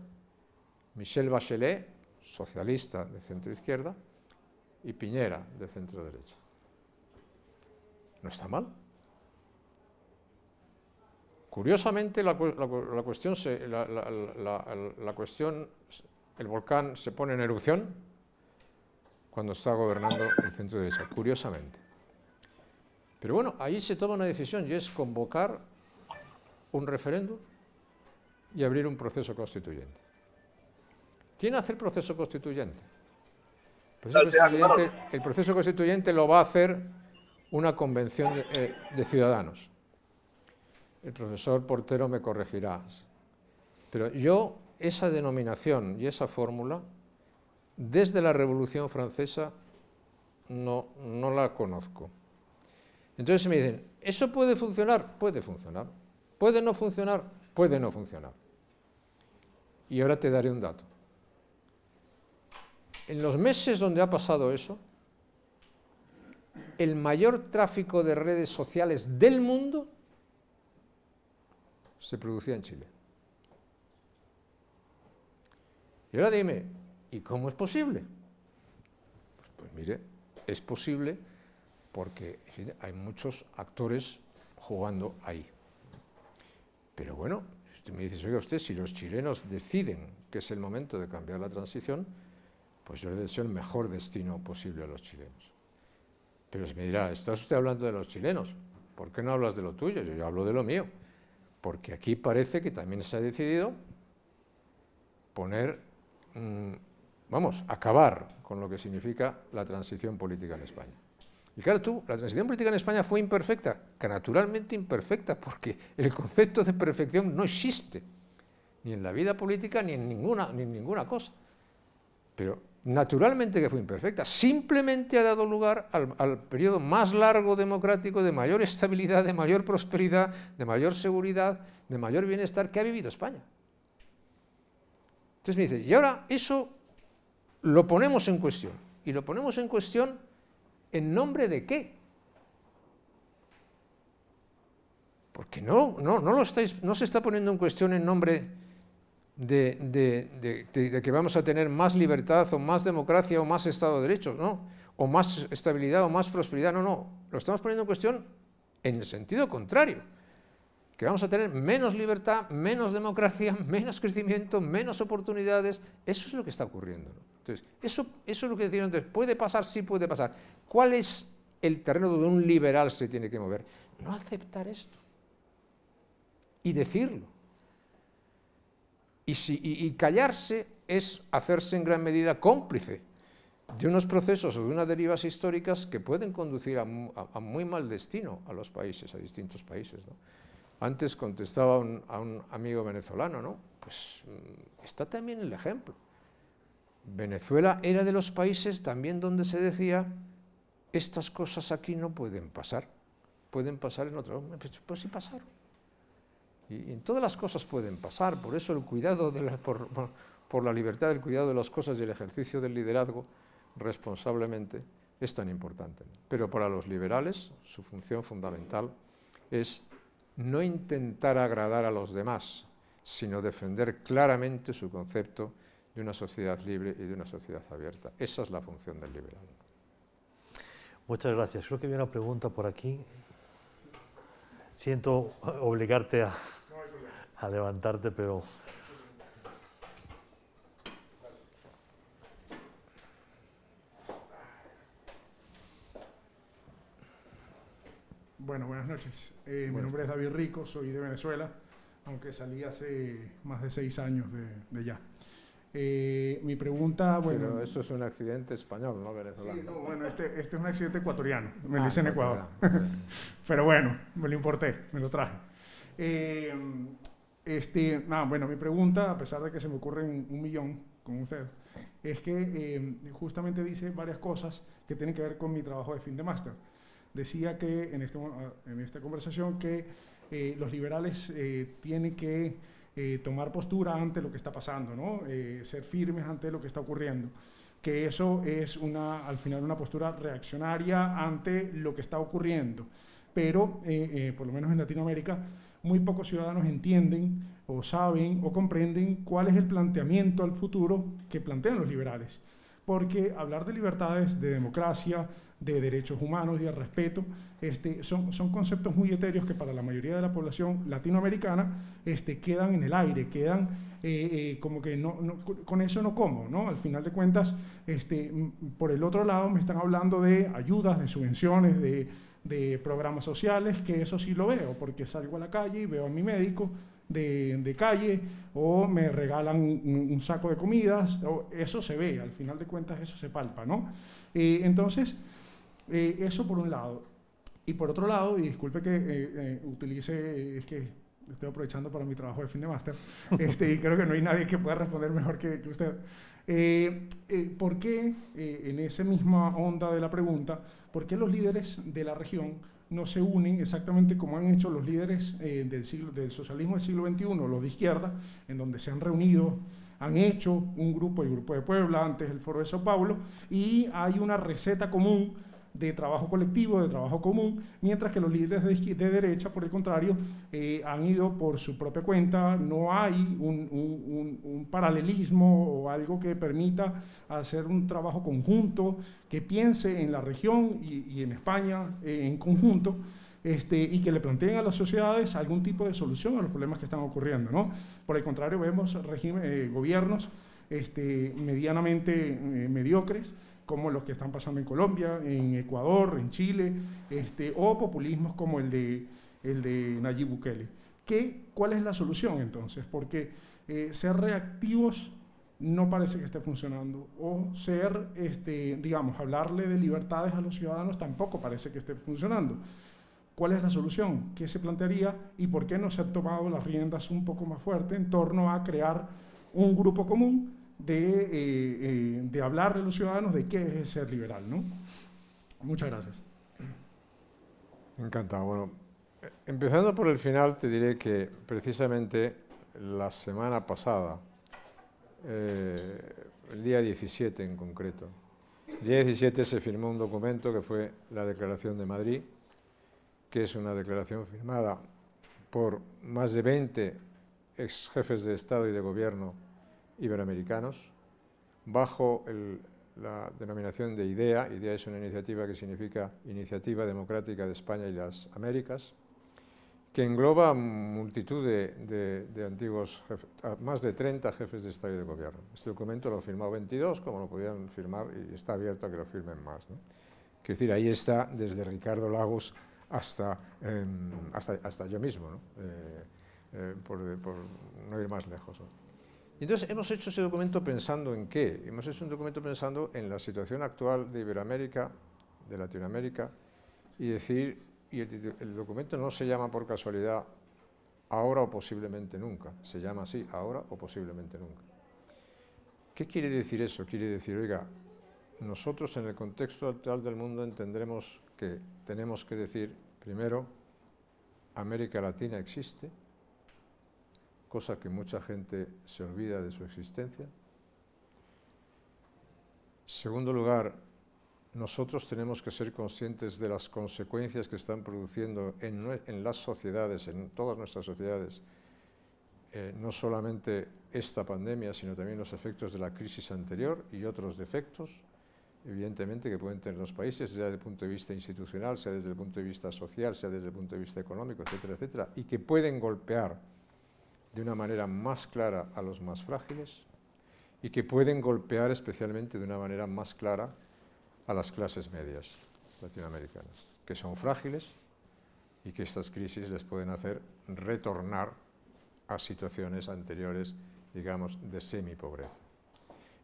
Michelle Bachelet, socialista de centro izquierda, y Piñera, de centro derecha. No está mal. Curiosamente, la cuestión, el volcán se pone en erupción cuando está gobernando el centro derecha, curiosamente. Pero bueno, ahí se toma una decisión y es convocar un referéndum y abrir un proceso constituyente. ¿Quién hace el proceso constituyente? El proceso constituyente lo va a hacer una convención de ciudadanos. El profesor Portero me corregirá. Pero yo, esa denominación y esa fórmula, desde la Revolución Francesa, no la conozco. Entonces me dicen, ¿eso puede funcionar? Puede funcionar. ¿Puede no funcionar? Puede no funcionar. Y ahora te daré un dato. En los meses donde ha pasado eso, el mayor tráfico de redes sociales del mundo se producía en Chile. Y ahora dime, ¿y cómo es posible? Pues mire, es posible porque hay muchos actores jugando ahí. Pero bueno, usted me dice, oiga usted, si los chilenos deciden que es el momento de cambiar la transición, pues yo le deseo el mejor destino posible a los chilenos. Pero se me dirá, ¿estás usted hablando de los chilenos? ¿Por qué no hablas de lo tuyo? Yo hablo de lo mío. Porque aquí parece que también se ha decidido acabar con lo que significa la transición política en España. Y claro, la transición política en España fue imperfecta, que naturalmente imperfecta, porque el concepto de perfección no existe, ni en la vida política ni en ninguna cosa. Pero naturalmente que fue imperfecta, simplemente ha dado lugar al periodo más largo democrático, de mayor estabilidad, de mayor prosperidad, de mayor seguridad, de mayor bienestar que ha vivido España. Entonces me dice, y ahora eso lo ponemos en cuestión. ¿Y lo ponemos en cuestión en nombre de qué? Porque no se está poniendo en cuestión en nombre de que vamos a tener más libertad o más democracia o más Estado de Derecho, ¿no? O más estabilidad o más prosperidad, no. Lo estamos poniendo en cuestión en el sentido contrario, que vamos a tener menos libertad, menos democracia, menos crecimiento, menos oportunidades. Eso es lo que está ocurriendo, ¿no? Entonces, eso es lo que decían antes. ¿Puede pasar? Sí puede pasar. ¿Cuál es el terreno donde un liberal se tiene que mover? No aceptar esto y decirlo. Y callarse es hacerse en gran medida cómplice de unos procesos o de unas derivas históricas que pueden conducir a muy mal destino a los países, a distintos países, ¿no? Antes contestaba a un amigo venezolano, ¿no? Pues está también el ejemplo. Venezuela era de los países también donde se decía, estas cosas aquí no pueden pasar en otro. Pues sí pasaron. Y en todas las cosas pueden pasar, por eso el cuidado por la libertad, el cuidado de las cosas y el ejercicio del liderazgo responsablemente es tan importante. Pero para los liberales su función fundamental es no intentar agradar a los demás, sino defender claramente su concepto de una sociedad libre y de una sociedad abierta. Esa es la función del liberal. Muchas gracias. Creo que había una pregunta por aquí. Siento obligarte a levantarte, pero... Bueno, buenas noches. Mi nombre es David Rico, soy de Venezuela, aunque salí hace más de 6 años de ya. Mi pregunta, bueno... Pero eso es un accidente español, no venezolano. Sí, no, bueno, este es un accidente ecuatoriano, me lo hice en Ecuador. Ecuatoriano. Pero bueno, me lo importé, me lo traje. Bueno, mi pregunta, a pesar de que se me ocurren 1 millón con usted, es que justamente dice varias cosas que tienen que ver con mi trabajo de fin de máster. Decía que en esta conversación que los liberales tienen que tomar postura ante lo que está pasando, ¿no? Ser firmes ante lo que está ocurriendo, que eso es al final una postura reaccionaria ante lo que está ocurriendo, pero por lo menos en Latinoamérica muy pocos ciudadanos entienden o saben o comprenden cuál es el planteamiento al futuro que plantean los liberales, porque hablar de libertades, de democracia, de derechos humanos y de respeto, son conceptos muy etéreos que para la mayoría de la población latinoamericana quedan en el aire, quedan como que con eso no como, ¿no? Al final de cuentas, por el otro lado me están hablando de ayudas, de subvenciones, de programas sociales, que eso sí lo veo, porque salgo a la calle y veo a mi médico de calle, o me regalan un saco de comidas, eso se ve, al final de cuentas eso se palpa, ¿no? Entonces, eso por un lado. Y por otro lado, y disculpe que utilice, es que estoy aprovechando para mi trabajo de fin de máster, y creo que no hay nadie que pueda responder mejor que usted. ¿Por qué, en esa misma onda de la pregunta, por qué los líderes de la región no se unen exactamente como han hecho los líderes del socialismo del siglo XXI, los de izquierda, en donde se han reunido, han hecho un grupo, el Grupo de Puebla, antes el Foro de Sao Paulo, y hay una receta común de trabajo colectivo, de trabajo común, mientras que los líderes de derecha, por el contrario, han ido por su propia cuenta. No hay un paralelismo o algo que permita hacer un trabajo conjunto, que piense en la región y en España en conjunto, y que le planteen a las sociedades algún tipo de solución a los problemas que están ocurriendo, ¿no? Por el contrario, vemos gobiernos medianamente mediocres, como los que están pasando en Colombia, en Ecuador, en Chile, o populismos como el de Nayib Bukele. ¿Cuál es la solución entonces? Porque ser reactivos no parece que esté funcionando, o digamos, hablarle de libertades a los ciudadanos tampoco parece que esté funcionando. ¿Cuál es la solución? ¿Qué se plantearía y por qué no se han tomado las riendas un poco más fuerte en torno a crear un grupo común de hablarle a los ciudadanos de qué es ser liberal, ¿no? Muchas gracias. Encantado. Bueno, empezando por el final, te diré que precisamente la semana pasada, el día 17 en concreto, el día 17 se firmó un documento que fue la Declaración de Madrid, que es una declaración firmada por más de 20 ex jefes de Estado y de Gobierno iberoamericanos, bajo la denominación de IDEA. IDEA es una iniciativa que significa Iniciativa Democrática de España y las Américas, que engloba multitud de antiguos jefes, más de 30 jefes de Estado y de Gobierno. Este documento lo han firmado 22, como lo podían firmar, y está abierto a que lo firmen más, ¿no? Quiero decir, ahí está desde Ricardo Lagos hasta yo mismo, ¿no? Por no ir más lejos, ¿no? Entonces, hemos hecho ese documento pensando en qué. Hemos hecho un documento pensando en la situación actual de Iberoamérica, de Latinoamérica, y decir, el documento no se llama por casualidad Ahora o posiblemente nunca, se llama así, Ahora o posiblemente nunca. ¿Qué quiere decir eso? Quiere decir, oiga, nosotros en el contexto actual del mundo entendremos que tenemos que decir, primero, América Latina existe, cosa que mucha gente se olvida de su existencia. Segundo lugar, nosotros tenemos que ser conscientes de las consecuencias que están produciendo en las sociedades, en todas nuestras sociedades, no solamente esta pandemia, sino también los efectos de la crisis anterior y otros defectos. evidentemente, que pueden tener los países, sea desde el punto de vista institucional, sea desde el punto de vista social, sea desde el punto de vista económico, etcétera, etcétera, y que pueden golpear de una manera más clara a los más frágiles y que pueden golpear especialmente de una manera más clara a las clases medias latinoamericanas, que son frágiles y que estas crisis les pueden hacer retornar a situaciones anteriores, digamos, de semipobreza.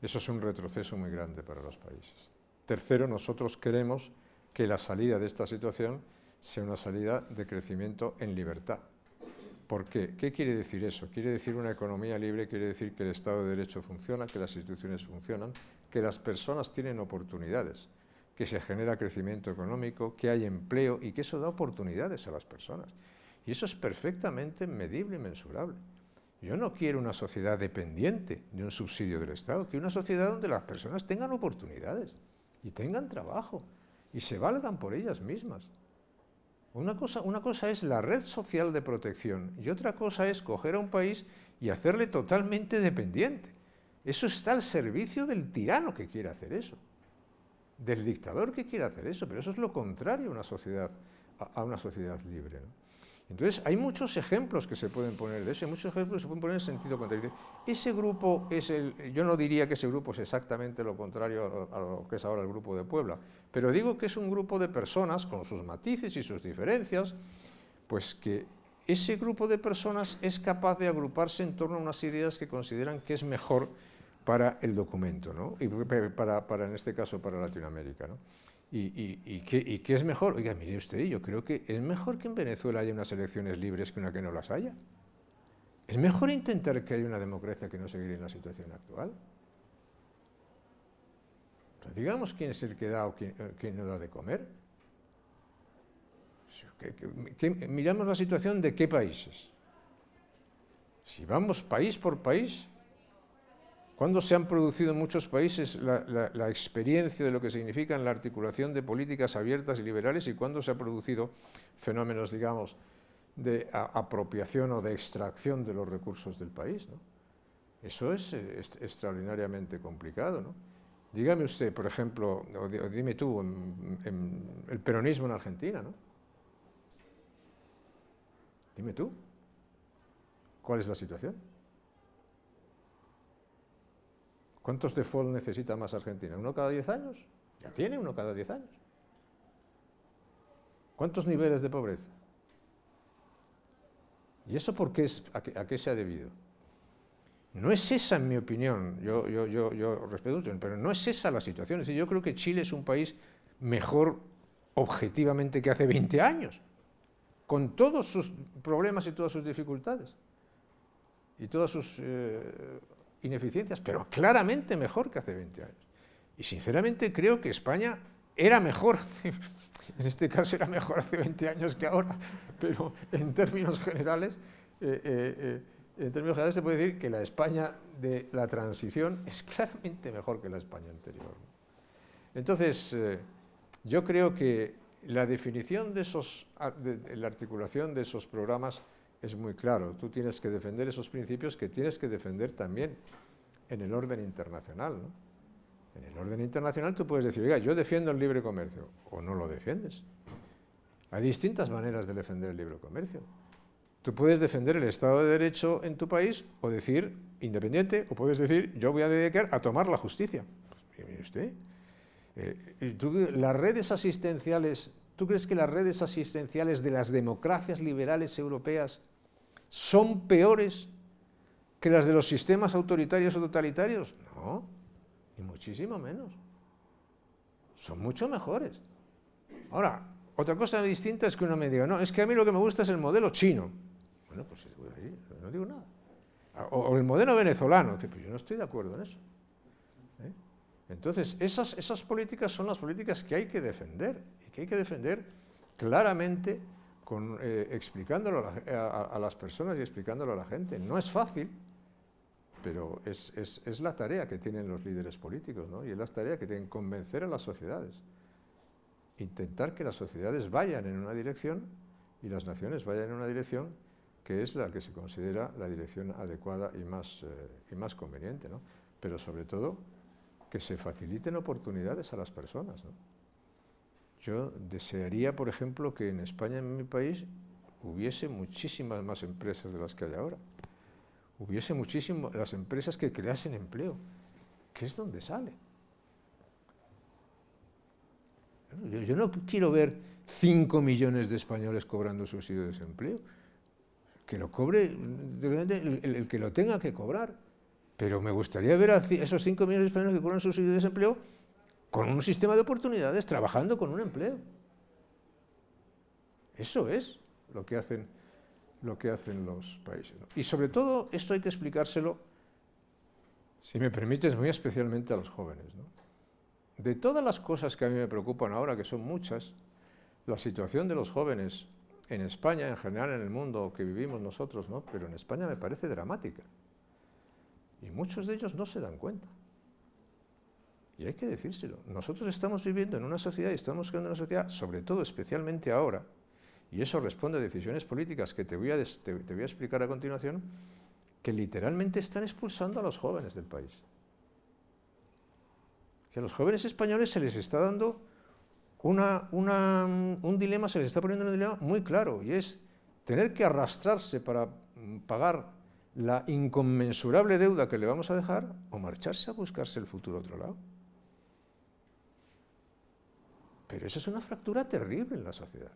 Eso es un retroceso muy grande para los países. Tercero, nosotros queremos que la salida de esta situación sea una salida de crecimiento en libertad. ¿Por qué? ¿Qué quiere decir eso? Quiere decir una economía libre, quiere decir que el Estado de Derecho funciona, que las instituciones funcionan, que las personas tienen oportunidades, que se genera crecimiento económico, que hay empleo y que eso da oportunidades a las personas. Y eso es perfectamente medible y mensurable. Yo no quiero una sociedad dependiente de un subsidio del Estado, quiero una sociedad donde las personas tengan oportunidades y tengan trabajo y se valgan por ellas mismas. Una cosa es la red social de protección y otra cosa es coger a un país y hacerle totalmente dependiente. Eso está al servicio del tirano que quiere hacer eso, del dictador que quiere hacer eso, pero eso es lo contrario a una sociedad libre, ¿no? Entonces, hay muchos ejemplos que se pueden poner de eso, hay muchos ejemplos que se pueden poner en sentido contrario. Ese grupo yo no diría que ese grupo es exactamente lo contrario a lo que es ahora el Grupo de Puebla, pero digo que es un grupo de personas con sus matices y sus diferencias, pues que ese grupo de personas es capaz de agruparse en torno a unas ideas que consideran que es mejor para el documento, ¿no? Y en este caso para Latinoamérica, ¿no? ¿Y qué es mejor? Oiga, mire usted, yo creo que es mejor que en Venezuela haya unas elecciones libres que una que no las haya. Es mejor intentar que haya una democracia que no seguir en la situación actual. O sea, digamos quién es el que da o quién no da de comer. Miramos la situación de qué países. Si vamos país por país, ¿cuándo se han producido en muchos países la experiencia de lo que significa la articulación de políticas abiertas y liberales y cuándo se han producido fenómenos, digamos, de apropiación o de extracción de los recursos del país, ¿no? Eso es extraordinariamente complicado, ¿no? Dígame usted, por ejemplo, o dime tú, el peronismo en Argentina, ¿no? Dime tú, ¿cuál es la situación? ¿Cuántos default necesita más Argentina? ¿Uno cada 10 años? Ya tiene uno cada 10 años. ¿Cuántos niveles de pobreza? ¿Y eso por qué a qué se ha debido? No es esa, en mi opinión, yo respeto mucho, pero no es esa la situación. Es decir, yo creo que Chile es un país mejor objetivamente que hace 20 años, con todos sus problemas y todas sus dificultades, y todas sus ineficiencias, pero claramente mejor que hace 20 años. Y sinceramente creo que España era mejor, en este caso era mejor hace 20 años que ahora, pero en términos generales se puede decir que la España de la transición es claramente mejor que la España anterior. Entonces, yo creo que la definición de la articulación de esos programas es muy claro. Tú tienes que defender esos principios que tienes que defender también en el orden internacional, ¿no? En el orden internacional tú puedes decir, oiga, yo defiendo el libre comercio, o no lo defiendes. Hay distintas maneras de defender el libre comercio. Tú puedes defender el Estado de Derecho en tu país, o decir, independiente, o puedes decir, yo voy a dedicar a tomar la justicia. Pues, mire usted, las redes asistenciales, ¿tú crees que las redes asistenciales de las democracias liberales europeas son peores que las de los sistemas autoritarios o totalitarios? No, ni muchísimo menos. Son mucho mejores. Ahora, otra cosa distinta es que uno me diga, no, es que a mí lo que me gusta es el modelo chino. Bueno, pues no digo nada. O el modelo venezolano. Pues yo no estoy de acuerdo en eso. Entonces, esas políticas son las políticas que hay que defender, y que hay que defender claramente, explicándolo a las personas y explicándolo a la gente. No es fácil, pero es la tarea que tienen los líderes políticos, ¿no? Y es la tarea que tienen convencer a las sociedades. Intentar que las sociedades vayan en una dirección y las naciones vayan en una dirección que es la que se considera la dirección adecuada y más conveniente, ¿no? Pero sobre todo que se faciliten oportunidades a las personas, ¿no? Yo desearía, por ejemplo, que en España, en mi país, hubiese muchísimas más empresas de las que hay ahora. Hubiese muchísimas las empresas que creasen empleo, que es donde sale. Yo no quiero ver 5 millones de españoles cobrando subsidio de desempleo. Que lo cobre el que lo tenga que cobrar. Pero me gustaría ver a esos 5 millones de españoles que cobran subsidio de desempleo con un sistema de oportunidades, trabajando con un empleo. Eso es lo que hacen los países, ¿no? Y sobre todo, esto hay que explicárselo, si me permites, muy especialmente a los jóvenes, ¿no? De todas las cosas que a mí me preocupan ahora, que son muchas, la situación de los jóvenes en España, en general en el mundo que vivimos nosotros, ¿no? Pero en España me parece dramática. Y muchos de ellos no se dan cuenta. Y hay que decírselo. Nosotros estamos viviendo en una sociedad y estamos creando una sociedad, sobre todo, especialmente ahora, y eso responde a decisiones políticas que te voy a explicar a continuación, que literalmente están expulsando a los jóvenes del país. Que a los jóvenes españoles se les está dando un dilema, se les está poniendo un dilema muy claro, y es tener que arrastrarse para pagar la inconmensurable deuda que le vamos a dejar, o marcharse a buscarse el futuro a otro lado. Pero eso es una fractura terrible en la sociedad.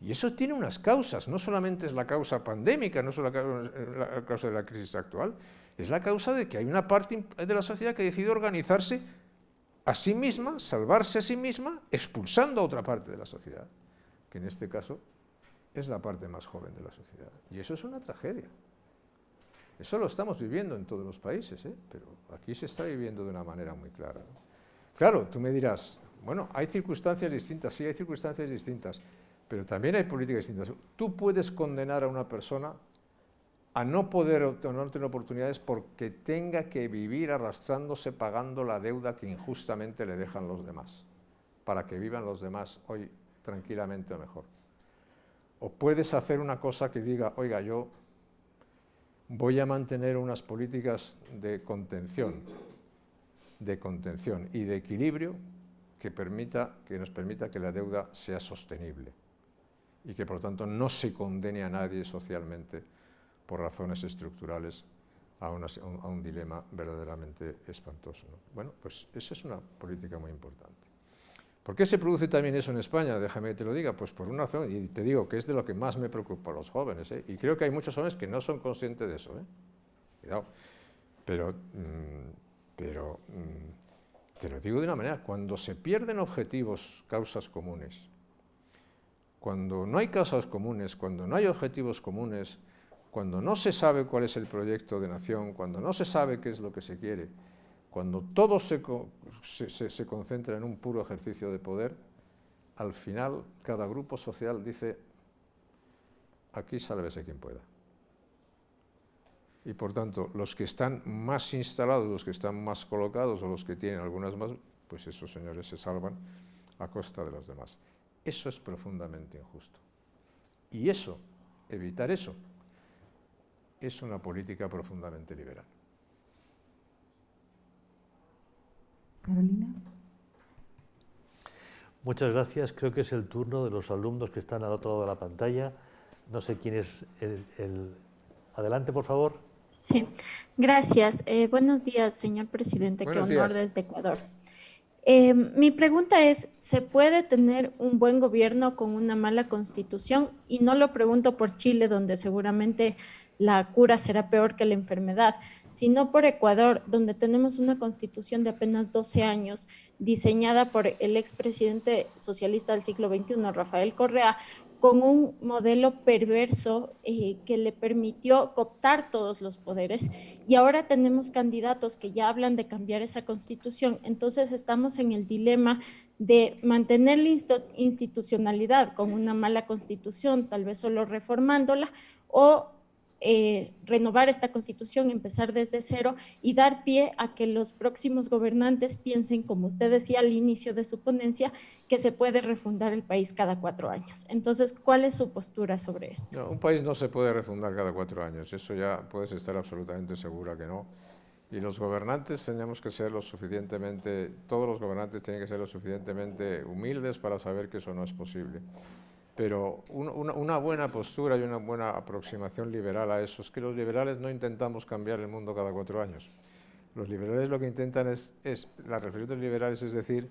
Y eso tiene unas causas, no solamente es la causa pandémica, no solo la causa de la crisis actual, es la causa de que hay una parte de la sociedad que decide organizarse a sí misma, salvarse a sí misma, expulsando a otra parte de la sociedad, que en este caso es la parte más joven de la sociedad. Y eso es una tragedia. Eso lo estamos viviendo en todos los países, pero aquí se está viviendo de una manera muy clara, ¿no? Claro, tú me dirás, bueno, hay circunstancias distintas, sí, hay circunstancias distintas, pero también hay políticas distintas. Tú puedes condenar a una persona a no poder tener oportunidades porque tenga que vivir arrastrándose pagando la deuda que injustamente le dejan los demás, para que vivan los demás hoy tranquilamente o mejor. O puedes hacer una cosa que diga, oiga, yo voy a mantener unas políticas de contención y de equilibrio que nos permita que la deuda sea sostenible y que por lo tanto no se condene a nadie socialmente por razones estructurales a un dilema verdaderamente espantoso, ¿no? Bueno, pues esa es una política muy importante. ¿Por qué se produce también eso en España? Déjame que te lo diga, pues por una razón, y te digo que es de lo que más me preocupa a los jóvenes, y creo que hay muchos jóvenes que no son conscientes de eso, cuidado, pero te lo digo de una manera, cuando se pierden objetivos, causas comunes, cuando no hay causas comunes, cuando no hay objetivos comunes, cuando no se sabe cuál es el proyecto de nación, cuando no se sabe qué es lo que se quiere, cuando todo se concentra en un puro ejercicio de poder, al final cada grupo social dice, aquí sálvese quien pueda. Y por tanto, los que están más instalados, los que están más colocados o los que tienen algunas más, pues esos señores se salvan a costa de los demás. Eso es profundamente injusto. Y eso, evitar eso, es una política profundamente liberal. Carolina. Muchas gracias. Creo que es el turno de los alumnos que están al otro lado de la pantalla. No sé quién es el... Adelante, por favor. Sí, gracias. Buenos días, señor presidente. Qué honor desde Ecuador. Mi pregunta es, ¿se puede tener un buen gobierno con una mala constitución? Y no lo pregunto por Chile, donde seguramente la cura será peor que la enfermedad, sino por Ecuador, donde tenemos una constitución de apenas 12 años, diseñada por el expresidente socialista del siglo XXI, Rafael Correa, con un modelo perverso que le permitió cooptar todos los poderes, y ahora tenemos candidatos que ya hablan de cambiar esa constitución. Entonces estamos en el dilema de mantener la institucionalidad con una mala constitución, tal vez solo reformándola, o renovar esta constitución, empezar desde cero y dar pie a que los próximos gobernantes piensen, como usted decía al inicio de su ponencia, que se puede refundar el país cada 4 años. Entonces, ¿cuál es su postura sobre esto? No, un país no se puede refundar cada 4 años, eso ya puedes estar absolutamente segura que no. Y los gobernantes tenemos que ser todos los gobernantes tienen que ser lo suficientemente humildes para saber que eso no es posible. Pero una buena postura y una buena aproximación liberal a eso es que los liberales no intentamos cambiar el mundo cada 4 años. Los liberales lo que intentan la reflexión de los liberales es decir,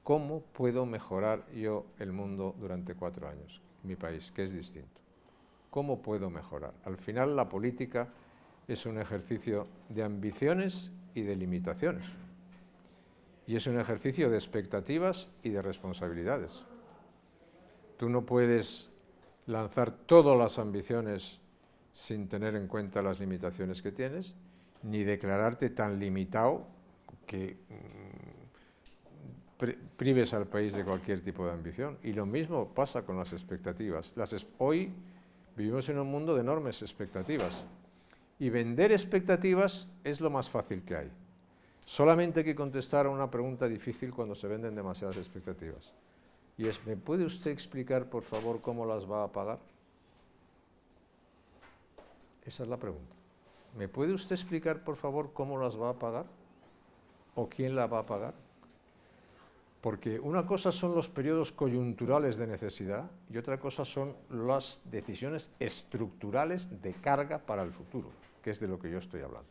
¿cómo puedo mejorar yo el mundo durante 4 años, en mi país, que es distinto? ¿Cómo puedo mejorar? Al final la política es un ejercicio de ambiciones y de limitaciones. Y es un ejercicio de expectativas y de responsabilidades. Tú no puedes lanzar todas las ambiciones sin tener en cuenta las limitaciones que tienes, ni declararte tan limitado que prives al país de cualquier tipo de ambición. Y lo mismo pasa con las expectativas. Hoy vivimos en un mundo de enormes expectativas. Y vender expectativas es lo más fácil que hay. Solamente hay que contestar a una pregunta difícil cuando se venden demasiadas expectativas. Y es, ¿me puede usted explicar, por favor, cómo las va a pagar? Esa es la pregunta. ¿Me puede usted explicar, por favor, cómo las va a pagar? ¿O quién la va a pagar? Porque una cosa son los periodos coyunturales de necesidad y otra cosa son las decisiones estructurales de carga para el futuro, que es de lo que yo estoy hablando.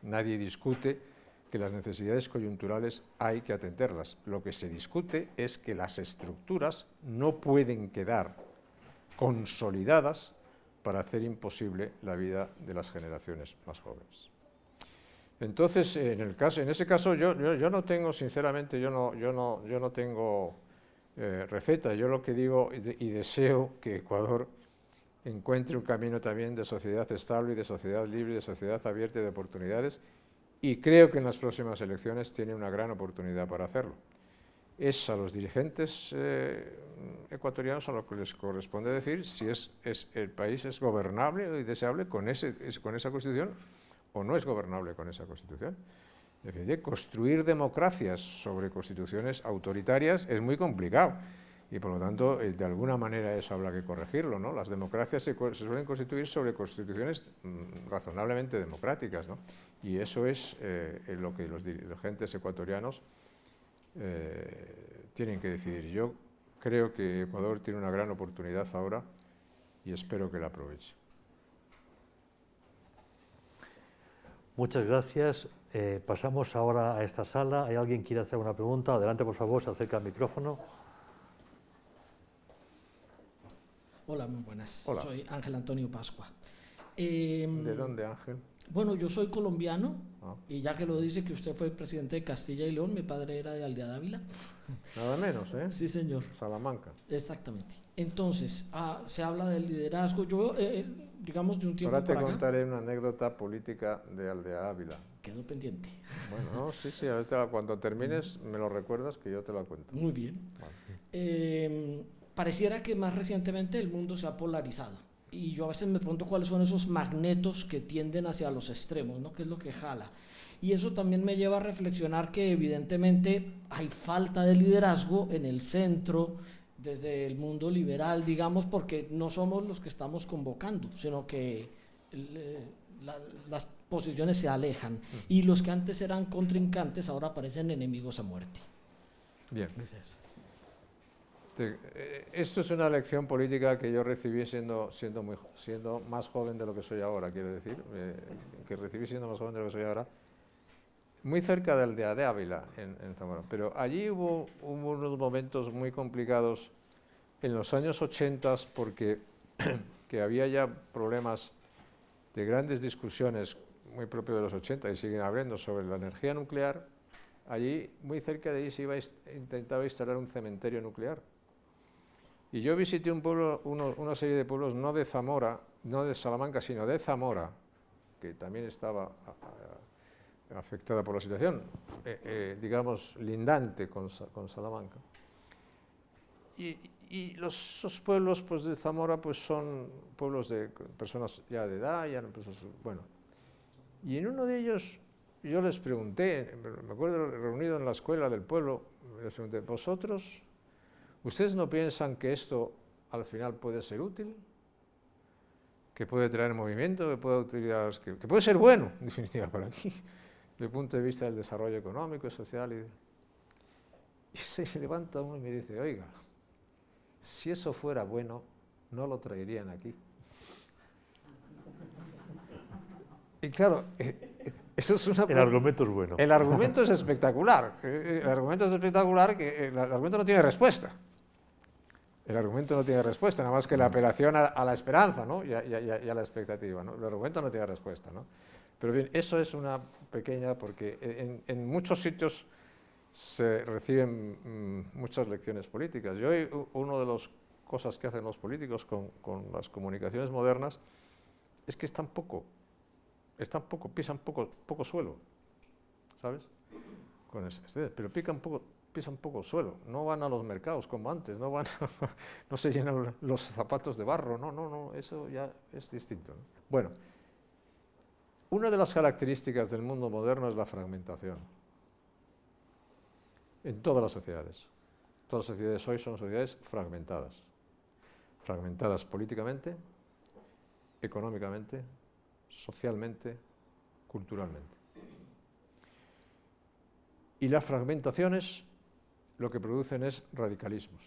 Nadie discute que las necesidades coyunturales hay que atenderlas. Lo que se discute es que las estructuras no pueden quedar consolidadas para hacer imposible la vida de las generaciones más jóvenes. Entonces, en ese caso, yo no tengo, sinceramente, yo no tengo receta. Yo lo que digo y deseo que Ecuador encuentre un camino también de sociedad estable y de sociedad libre, de sociedad abierta y de oportunidades, y creo que en las próximas elecciones tiene una gran oportunidad para hacerlo. Es a los dirigentes ecuatorianos a los que les corresponde decir si el país es gobernable y deseable con esa Constitución o no es gobernable con esa Constitución. Construir democracias sobre constituciones autoritarias es muy complicado y por lo tanto de alguna manera eso habrá que corregirlo, ¿no? Las democracias se suelen constituir sobre constituciones razonablemente democráticas, ¿no? Y eso es lo que los dirigentes ecuatorianos tienen que decidir. Yo creo que Ecuador tiene una gran oportunidad ahora y espero que la aproveche. Muchas gracias. Pasamos ahora a esta sala. ¿Hay alguien que quiera hacer una pregunta? Adelante, por favor, se acerca al micrófono. Hola, muy buenas. Hola. Soy Ángel Antonio Pascua. ¿De dónde, Ángel? Bueno, yo soy colombiano y ya que lo dice que usted fue presidente de Castilla y León, mi padre era de Aldea Dávila. Nada menos, ¿eh? Sí, señor. Salamanca. Exactamente. Entonces, se habla del liderazgo. Yo, digamos, de un tiempo Ahora te para acá, contaré una anécdota política de Aldea Ávila. quedo pendiente. Bueno, no, sí, ahorita cuando termines me lo recuerdas que yo te la cuento. Muy bien. Vale. Pareciera que más recientemente el mundo se ha polarizado. Y yo a veces me pregunto cuáles son esos magnetos que tienden hacia los extremos, ¿no? ¿Qué es lo que jala? Y eso también me lleva a reflexionar que evidentemente hay falta de liderazgo en el centro, desde el mundo liberal, digamos, porque no somos los que estamos convocando, sino que las posiciones se alejan. Y los que antes eran contrincantes ahora parecen enemigos a muerte. Bien. Es eso. Esto es una lección política que yo recibí siendo más joven de lo que soy ahora, quiero decir, que recibí siendo más joven de lo que soy ahora, muy cerca de Aldea de Ávila, en Zamora. Pero allí hubo unos momentos muy complicados en los años 80 porque que había ya problemas de grandes discusiones muy propios de los 80 y siguen habiendo sobre la energía nuclear. Allí, muy cerca de ahí, intentaba instalar un cementerio nuclear. Y yo visité un pueblo, una serie de pueblos, no de Zamora, no de Salamanca, sino de Zamora, que también estaba afectada por la situación, digamos, lindante con Salamanca. Y esos pueblos pues, de Zamora pues, son pueblos de personas ya de edad, bueno. Y en uno de ellos yo les pregunté, me acuerdo reunido en la escuela del pueblo, les pregunté, ¿vosotros, ustedes no piensan que esto al final puede ser útil? que puede traer movimiento, que puede utilizar, que puede ser bueno, en definitiva, para mí, desde el punto de vista del desarrollo económico y social. Y se levanta uno y me dice, oiga, si eso fuera bueno, no lo traerían aquí. Y claro, eso es una... El argumento es bueno. El argumento es espectacular. El argumento es espectacular, que el argumento no tiene respuesta. El argumento no tiene respuesta, nada más que la apelación a la esperanza, ¿no? y a la expectativa, ¿no? El argumento no tiene respuesta, ¿no? Pero bien, eso es una pequeña, porque en muchos sitios se reciben muchas lecciones políticas. Y hoy una de las cosas que hacen los políticos con las comunicaciones modernas es que pisan poco suelo, ¿sabes? Pero pisan poco suelo, no van a los mercados como antes, no se llenan los zapatos de barro, no, eso ya es distinto, ¿no? Bueno, una de las características del mundo moderno es la fragmentación. En todas las sociedades. Todas las sociedades hoy son sociedades fragmentadas. Fragmentadas políticamente, económicamente, socialmente, culturalmente. Y las fragmentaciones lo que producen es radicalismos.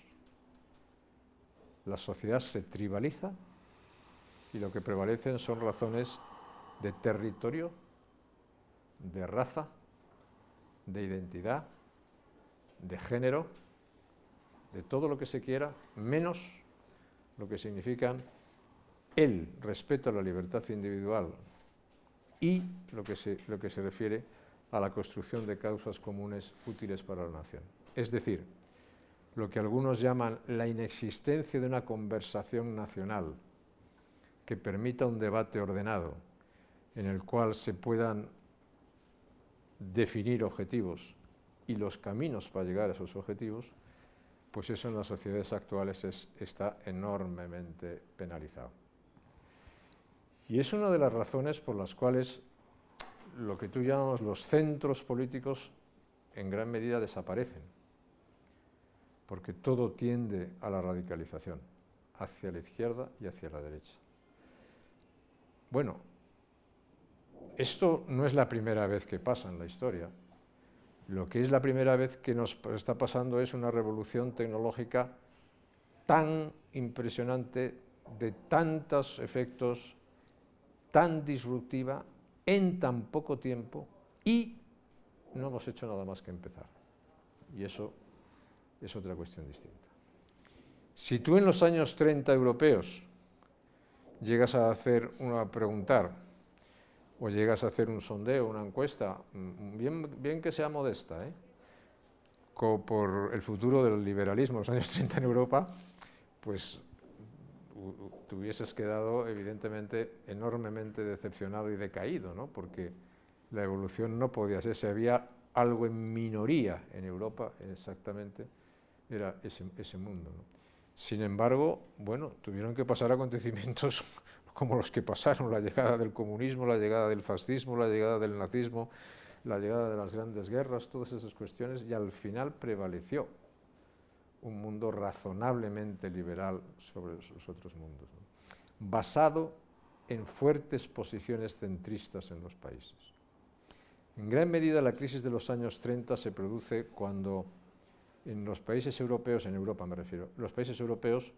La sociedad se tribaliza y lo que prevalecen son razones de territorio, de raza, de identidad, de género, de todo lo que se quiera, menos lo que significan el respeto a la libertad individual y lo que se refiere a la construcción de causas comunes útiles para la nación. Es decir, lo que algunos llaman la inexistencia de una conversación nacional que permita un debate ordenado en el cual se puedan definir objetivos y los caminos para llegar a esos objetivos, pues eso en las sociedades actuales está enormemente penalizado. Y es una de las razones por las cuales lo que tú llamas los centros políticos en gran medida desaparecen, porque todo tiende a la radicalización, hacia la izquierda y hacia la derecha. Bueno, esto no es la primera vez que pasa en la historia. Lo que es la primera vez que nos está pasando es una revolución tecnológica tan impresionante, de tantos efectos, tan disruptiva, en tan poco tiempo, y no hemos hecho nada más que empezar. Y eso es otra cuestión distinta. Si tú en los años 30 europeos llegas a preguntar, o llegas a hacer un sondeo, una encuesta, bien que sea modesta, por el futuro del liberalismo en los años 30 en Europa, pues te hubieses quedado evidentemente enormemente decepcionado y decaído, ¿no? Porque la evolución no podía ser, si había algo en minoría en Europa, exactamente, era ese mundo, ¿no? Sin embargo, bueno, tuvieron que pasar acontecimientos como los que pasaron, la llegada del comunismo, la llegada del fascismo, la llegada del nazismo, la llegada de las grandes guerras, todas esas cuestiones, y al final prevaleció un mundo razonablemente liberal sobre los otros mundos, ¿no? Basado en fuertes posiciones centristas en los países. En gran medida la crisis de los años 30 se produce cuando en los países europeos, en Europa me refiero, los países europeos,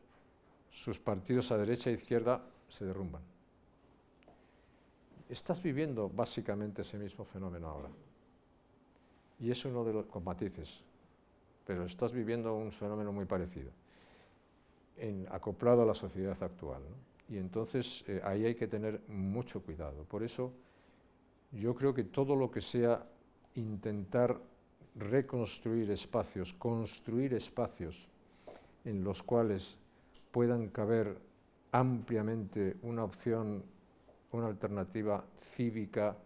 sus partidos a derecha e izquierda se derrumban. Estás viviendo básicamente ese mismo fenómeno ahora. Y es uno de los, con matices, pero estás viviendo un fenómeno muy parecido, acoplado a la sociedad actual, ¿no? Y entonces ahí hay que tener mucho cuidado. Por eso yo creo que todo lo que sea intentar reconstruir espacios, construir espacios en los cuales puedan caber ampliamente una opción, una alternativa cívica,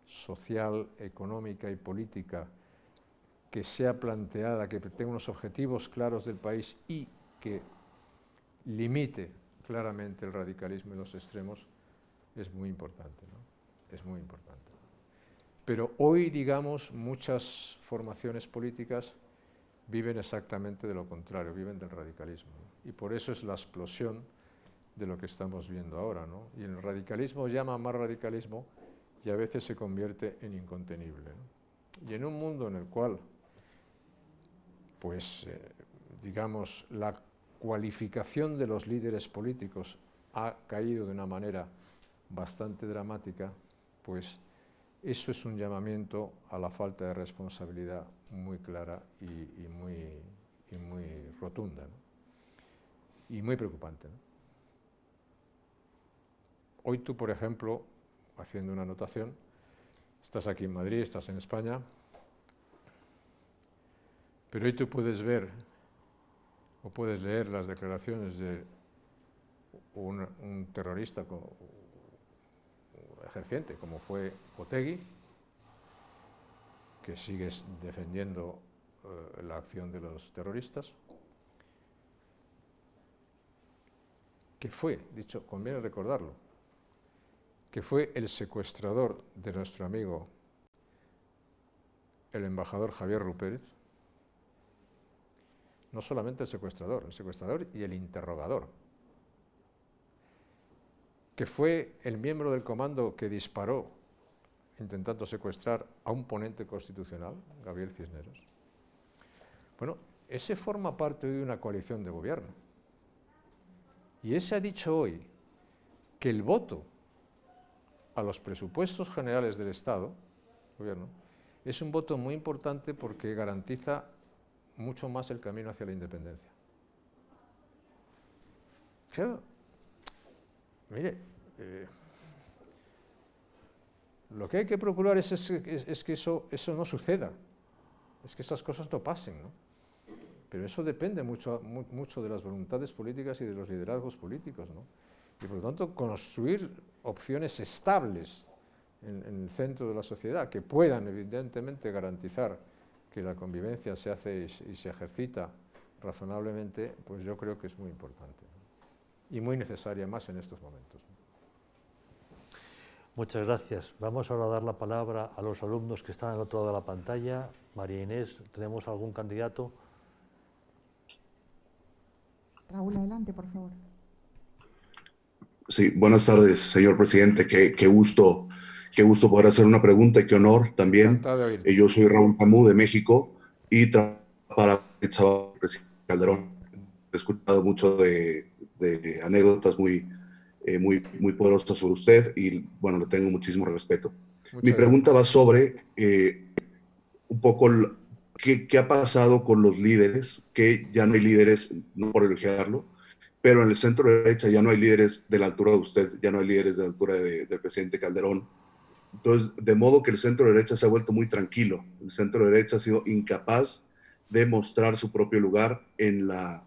social, económica y política que sea planteada, que tenga unos objetivos claros del país y que limite claramente el radicalismo y los extremos, es muy importante, ¿no? Es muy importante. Pero hoy, digamos, muchas formaciones políticas viven exactamente de lo contrario, viven del radicalismo, ¿no? Y por eso es la explosión de lo que estamos viendo ahora, ¿no? Y el radicalismo llama a más radicalismo y a veces se convierte en incontenible, ¿no? Y en un mundo en el cual, pues, digamos, la cualificación de los líderes políticos ha caído de una manera bastante dramática, pues eso es un llamamiento a la falta de responsabilidad muy clara y muy rotunda, ¿no? Y muy preocupante, ¿no? Hoy tú, por ejemplo, haciendo una anotación, estás aquí en Madrid, estás en España, pero hoy tú puedes ver o puedes leer las declaraciones de un terrorista ejerciente, como fue Otegi, que sigue defendiendo la acción de los terroristas, que fue, dicho, conviene recordarlo, que fue el secuestrador de nuestro amigo, el embajador Javier Rupérez. No solamente el secuestrador y el interrogador, que fue el miembro del comando que disparó intentando secuestrar a un ponente constitucional, Gabriel Cisneros. Bueno, ese forma parte de una coalición de gobierno. Y ese ha dicho hoy que el voto a los presupuestos generales del Estado, gobierno, es un voto muy importante porque garantiza mucho más el camino hacia la independencia. Claro, mire, lo que hay que procurar es que eso no suceda, es que esas cosas no pasen, ¿no? Pero eso depende mucho de las voluntades políticas y de los liderazgos políticos, ¿no? Y por lo tanto, construir opciones estables en el centro de la sociedad que puedan evidentemente garantizar que la convivencia se hace y se ejercita razonablemente, pues yo creo que es muy importante, ¿no? Y muy necesaria más en estos momentos, ¿no? Muchas gracias. Vamos ahora a dar la palabra a los alumnos que están al otro lado de la pantalla. María Inés, ¿tenemos algún candidato? Raúl, adelante, por favor. Sí, buenas tardes, señor presidente. Qué gusto poder hacer una pregunta y qué honor también. Yo soy Raúl Camus de México y trabajo para el presidente Calderón. He escuchado mucho de anécdotas muy poderosas sobre usted y, bueno, le tengo muchísimo respeto. Mi pregunta va sobre un poco qué ha pasado con los líderes, que ya no hay líderes, no por elogiarlo, pero en el centro derecha ya no hay líderes de la altura de usted, ya no hay líderes de la altura del presidente Calderón. Entonces, de modo que el centro derecha se ha vuelto muy tranquilo. El centro derecha ha sido incapaz de mostrar su propio lugar en la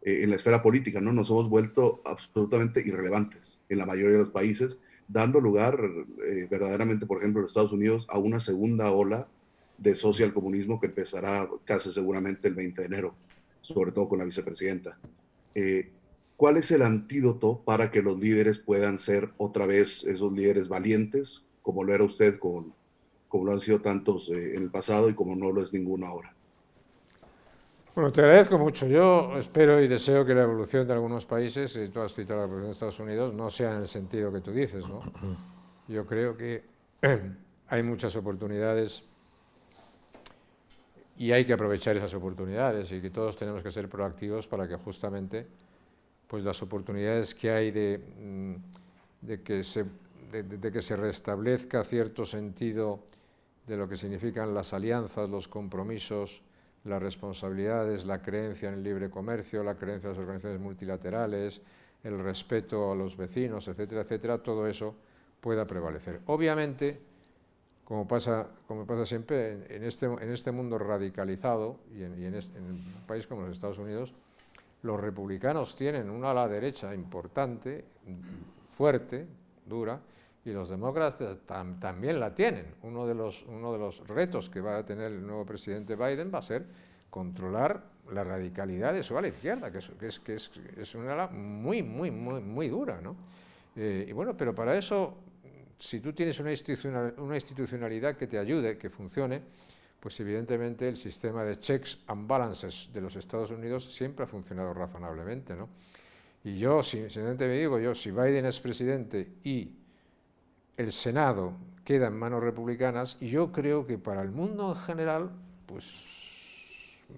esfera política, ¿no? Nos hemos vuelto absolutamente irrelevantes en la mayoría de los países, dando lugar verdaderamente, por ejemplo, en Estados Unidos, a una segunda ola de socialcomunismo que empezará casi seguramente el 20 de enero, sobre todo con la vicepresidenta. ¿Cuál es el antídoto para que los líderes puedan ser otra vez esos líderes valientes, como lo era usted, como lo han sido tantos en el pasado y como no lo es ninguno ahora? Bueno, te agradezco mucho. Yo espero y deseo que la evolución de algunos países, y tú has citado la evolución de Estados Unidos, no sea en el sentido que tú dices, ¿no? Yo creo que hay muchas oportunidades y hay que aprovechar esas oportunidades y que todos tenemos que ser proactivos para que justamente pues las oportunidades que hay de que se restablezca cierto sentido de lo que significan las alianzas, los compromisos, las responsabilidades, la creencia en el libre comercio, la creencia en las organizaciones multilaterales, el respeto a los vecinos, etcétera, etcétera, todo eso pueda prevalecer. Obviamente, como pasa siempre en este mundo radicalizado y en un país como los Estados Unidos, los republicanos tienen una ala derecha importante, fuerte, dura, y los demócratas también la tienen. Uno de los retos que va a tener el nuevo presidente Biden va a ser controlar la radicalidad de su ala izquierda, que es una ala muy dura, ¿no? Y bueno, pero para eso, si tú tienes una institucionalidad que te ayude, que funcione, pues evidentemente el sistema de checks and balances de los Estados Unidos siempre ha funcionado razonablemente, ¿no? Y yo, sinceramente me digo, si Biden es presidente y el Senado queda en manos republicanas, yo creo que para el mundo en general, pues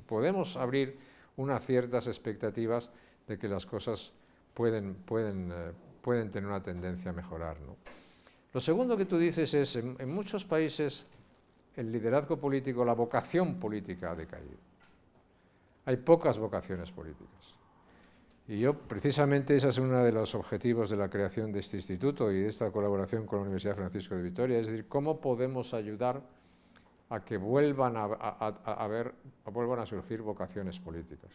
podemos abrir unas ciertas expectativas de que las cosas pueden tener una tendencia a mejorar, ¿no? Lo segundo que tú dices es, en muchos países el liderazgo político, la vocación política ha decaído. Hay pocas vocaciones políticas. Y yo, precisamente, ese es uno de los objetivos de la creación de este instituto y de esta colaboración con la Universidad Francisco de Vitoria, es decir, cómo podemos ayudar a que vuelvan a surgir vocaciones políticas.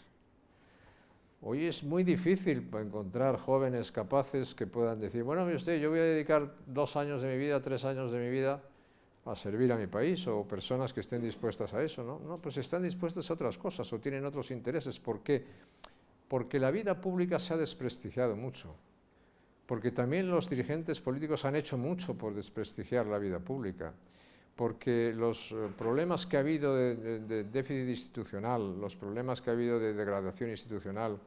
Hoy es muy difícil encontrar jóvenes capaces que puedan decir, bueno, mire usted, yo voy a dedicar 2 años de mi vida, 3 años de mi vida a servir a mi país, o personas que estén dispuestas a eso, ¿no? No, pues están dispuestas a otras cosas o tienen otros intereses. ¿Por qué? Porque la vida pública se ha desprestigiado mucho, porque también los dirigentes políticos han hecho mucho por desprestigiar la vida pública, porque los problemas que ha habido de déficit institucional, los problemas que ha habido de degradación institucional,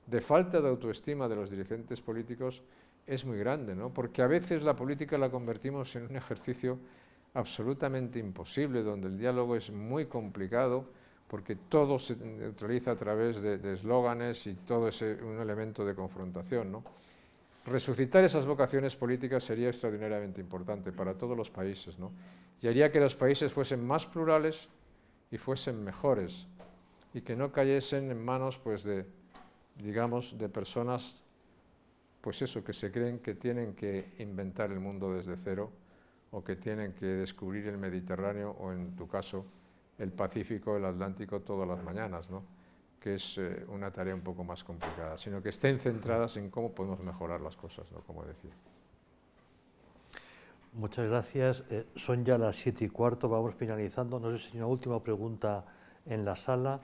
de falta de autoestima de los dirigentes políticos es muy grande, ¿no? Porque a veces la política la convertimos en un ejercicio absolutamente imposible, donde el diálogo es muy complicado, porque todo se neutraliza a través de eslóganes y todo es un elemento de confrontación, ¿no? Resucitar esas vocaciones políticas sería extraordinariamente importante para todos los países, ¿no? Y haría que los países fuesen más plurales y fuesen mejores, y que no cayesen en manos, pues, de personas, pues eso, que se creen que tienen que inventar el mundo desde cero, o que tienen que descubrir el Mediterráneo, o en tu caso, el Pacífico, el Atlántico todas las mañanas, ¿no? Que es una tarea un poco más complicada, sino que estén centradas en cómo podemos mejorar las cosas, ¿no? Como decía. Muchas gracias. Son ya las 7:15, vamos finalizando. No sé si hay una última pregunta en la sala.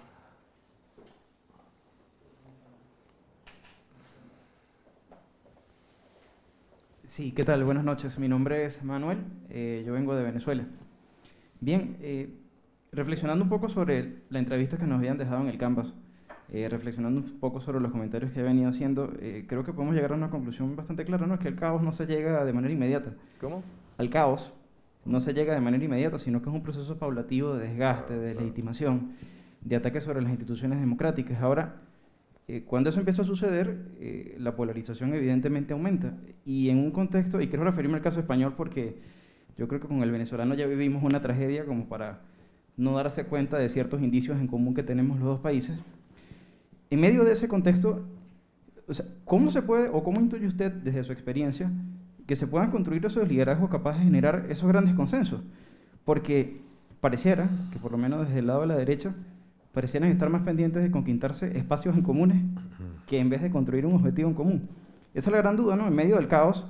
Sí, ¿qué tal? Buenas noches. Mi nombre es Manuel, yo vengo de Venezuela. Bien, reflexionando un poco sobre la entrevista que nos habían dejado en el Canvas, reflexionando un poco sobre los comentarios que he venido haciendo, creo que podemos llegar a una conclusión bastante clara, ¿no? Es que al caos no se llega de manera inmediata. ¿Cómo? Al caos no se llega de manera inmediata, sino que es un proceso paulatativo de desgaste, de legitimación, de ataque sobre las instituciones democráticas. Ahora, cuando eso empieza a suceder, la polarización evidentemente aumenta. Y en un contexto, y quiero referirme al caso español porque yo creo que con el venezolano ya vivimos una tragedia como para no darse cuenta de ciertos indicios en común que tenemos los dos países. En medio de ese contexto, o sea, ¿cómo se puede, o cómo intuye usted desde su experiencia, que se puedan construir esos liderazgos capaces de generar esos grandes consensos? Porque pareciera que, por lo menos desde el lado de la derecha, parecieran estar más pendientes de conquistarse espacios en comunes que en vez de construir un objetivo en común. Esa es la gran duda, ¿no? En medio del caos,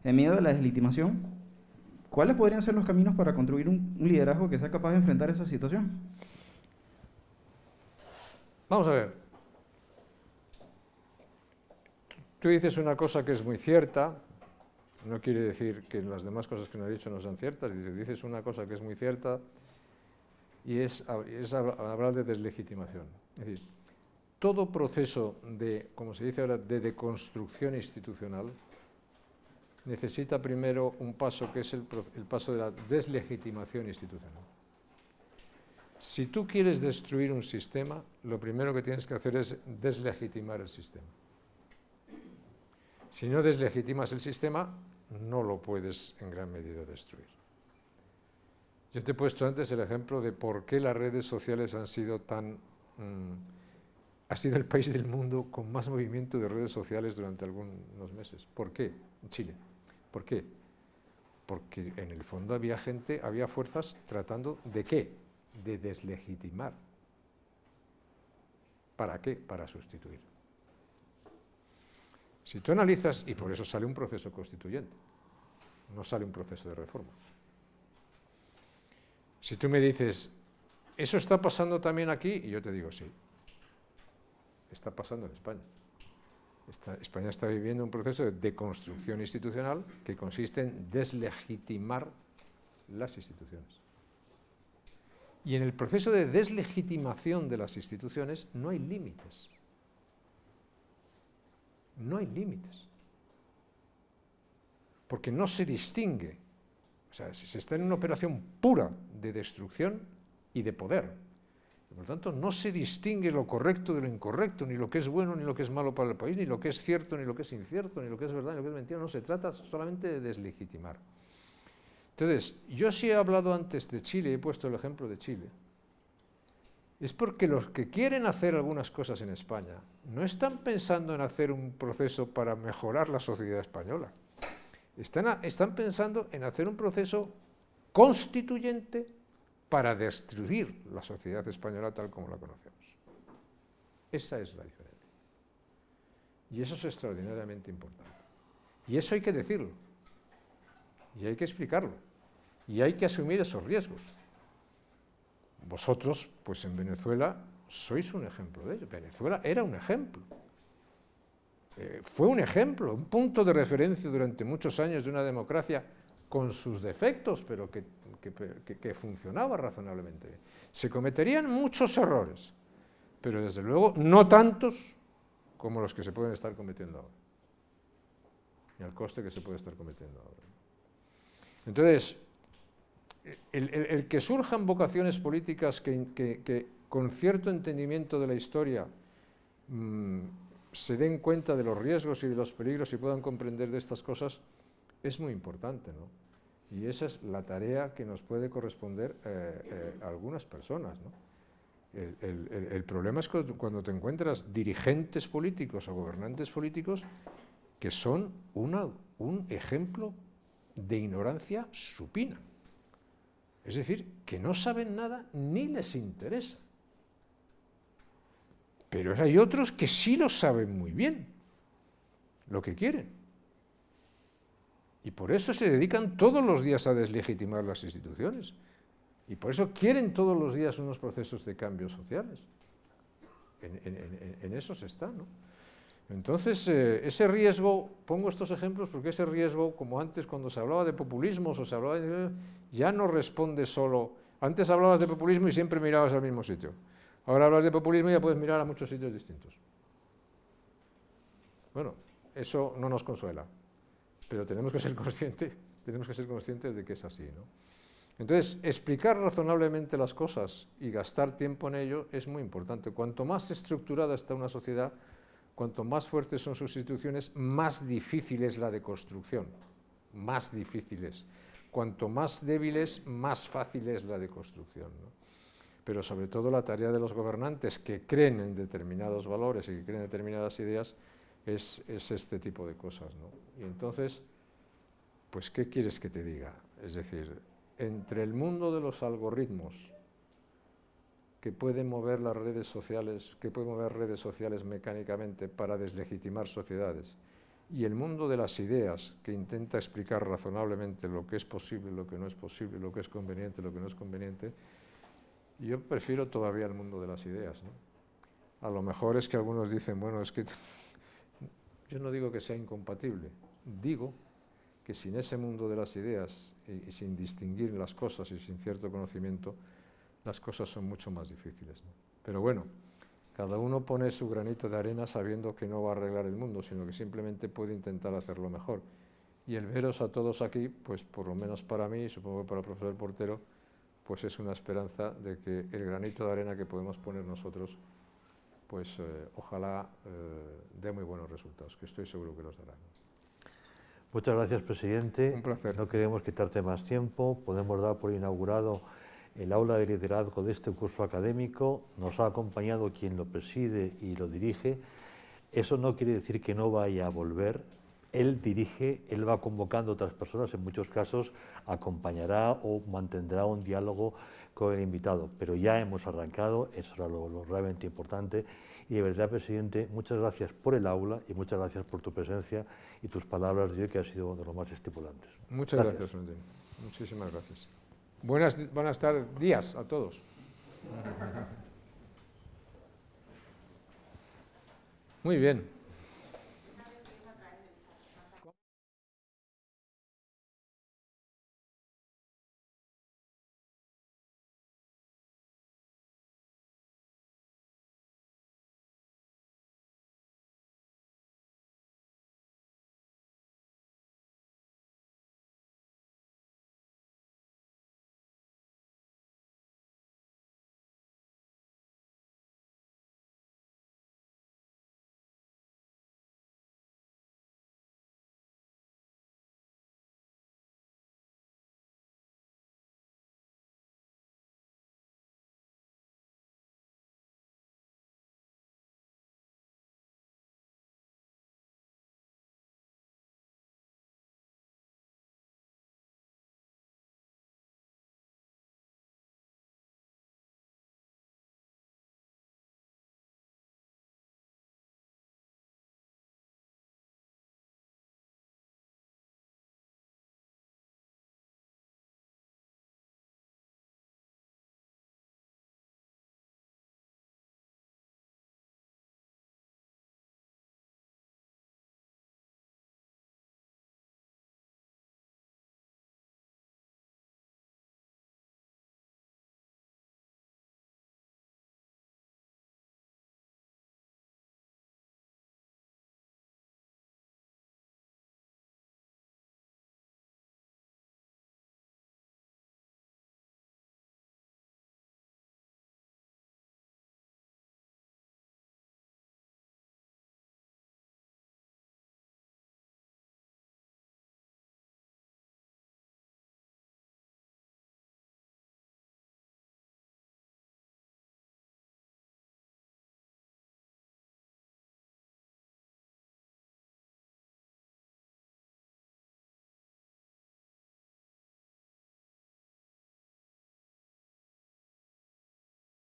en medio de la deslegitimación, ¿cuáles podrían ser los caminos para construir un liderazgo que sea capaz de enfrentar esa situación? Vamos a ver. Tú dices una cosa que es muy cierta, no quiere decir que las demás cosas que no he dicho no sean ciertas, dices una cosa que es muy cierta y es hablar de deslegitimación. Es decir, todo proceso de, como se dice ahora, de deconstrucción institucional necesita primero un paso que es el paso de la deslegitimación institucional. Si tú quieres destruir un sistema, lo primero que tienes que hacer es deslegitimar el sistema. Si no deslegitimas el sistema, no lo puedes en gran medida destruir. Yo te he puesto antes el ejemplo de por qué las redes sociales han sido ha sido el país del mundo con más movimiento de redes sociales durante algunos meses. ¿Por qué? En Chile. ¿Por qué? Porque en el fondo había fuerzas tratando ¿de qué? De deslegitimar. ¿Para qué? Para sustituir. Si tú analizas, y por eso sale un proceso constituyente, no sale un proceso de reforma. Si tú me dices, ¿eso está pasando también aquí? Y yo te digo, sí, está pasando en España. España está viviendo un proceso de deconstrucción institucional que consiste en deslegitimar las instituciones. Y en el proceso de deslegitimación de las instituciones no hay límites. No hay límites. Porque no se distingue. O sea, si se está en una operación pura de destrucción y de poder. Por lo tanto, no se distingue lo correcto de lo incorrecto, ni lo que es bueno, ni lo que es malo para el país, ni lo que es cierto, ni lo que es incierto, ni lo que es verdad, ni lo que es mentira. No, se trata solamente de deslegitimar. Entonces, yo sí he hablado antes de Chile, he puesto el ejemplo de Chile. Es porque los que quieren hacer algunas cosas en España no están pensando en hacer un proceso para mejorar la sociedad española. Están pensando en hacer un proceso constituyente para destruir la sociedad española tal como la conocemos. Esa es la diferencia. Y eso es extraordinariamente importante. Y eso hay que decirlo. Y hay que explicarlo. Y hay que asumir esos riesgos. Vosotros, pues en Venezuela, sois un ejemplo de ello. Venezuela era un ejemplo. Fue un ejemplo, un punto de referencia durante muchos años de una democracia con sus defectos, pero que funcionaba razonablemente bien. Se cometerían muchos errores, pero desde luego no tantos como los que se pueden estar cometiendo ahora, ni al coste que se puede estar cometiendo ahora. Entonces, el que surjan vocaciones políticas que con cierto entendimiento de la historia se den cuenta de los riesgos y de los peligros y puedan comprender de estas cosas, es muy importante, ¿no? Y esa es la tarea que nos puede corresponder a algunas personas, ¿no? El problema es cuando te encuentras dirigentes políticos o gobernantes políticos que son un ejemplo de ignorancia supina. Es decir, que no saben nada ni les interesa. Pero hay otros que sí lo saben muy bien, lo que quieren. Y por eso se dedican todos los días a deslegitimar las instituciones. Y por eso quieren todos los días unos procesos de cambios sociales. En eso se está, ¿no? Entonces, ese riesgo, pongo estos ejemplos porque ese riesgo, como antes cuando se hablaba de populismos o se hablaba de... ya no responde solo... Antes hablabas de populismo y siempre mirabas al mismo sitio. Ahora hablas de populismo y ya puedes mirar a muchos sitios distintos. Bueno, eso no nos consuela, pero tenemos que ser conscientes de que es así, ¿no? Entonces, explicar razonablemente las cosas y gastar tiempo en ello es muy importante. Cuanto más estructurada está una sociedad, cuanto más fuertes son sus instituciones, más difícil es la deconstrucción, más difíciles. Cuanto más débiles, más fácil es la deconstrucción, ¿no? Pero sobre todo la tarea de los gobernantes que creen en determinados valores y que creen en determinadas ideas es este tipo de cosas, ¿no? Y entonces, pues, ¿qué quieres que te diga? Es decir, entre el mundo de los algoritmos que pueden mover las redes sociales, mecánicamente para deslegitimar sociedades, y el mundo de las ideas que intenta explicar razonablemente lo que es posible, lo que no es posible, lo que es conveniente, lo que no es conveniente, yo prefiero todavía el mundo de las ideas, ¿no? A lo mejor es que algunos dicen, bueno, es que yo no digo que sea incompatible, digo que sin ese mundo de las ideas y sin distinguir las cosas y sin cierto conocimiento, las cosas son mucho más difíciles, ¿no? Pero bueno, cada uno pone su granito de arena sabiendo que no va a arreglar el mundo, sino que simplemente puede intentar hacerlo mejor. Y el veros a todos aquí, pues por lo menos para mí, y supongo que para el profesor Portero, pues es una esperanza de que el granito de arena que podemos poner nosotros, pues ojalá dé muy buenos resultados, que estoy seguro que los dará. Muchas gracias, presidente. Un placer. No queremos quitarte más tiempo. Podemos dar por inaugurado el aula de liderazgo de este curso académico. Nos ha acompañado quien lo preside y lo dirige. Eso no quiere decir que no vaya a volver. Él dirige, él va convocando a otras personas, en muchos casos acompañará o mantendrá un diálogo con el invitado, pero ya hemos arrancado, eso era lo realmente importante. Y de verdad, presidente, muchas gracias por el aula y muchas gracias por tu presencia y tus palabras de hoy, que ha sido uno de los más estimulantes. Muchas gracias, Florentín. Muchísimas gracias. Buenas tardes, días a todos. Muy bien.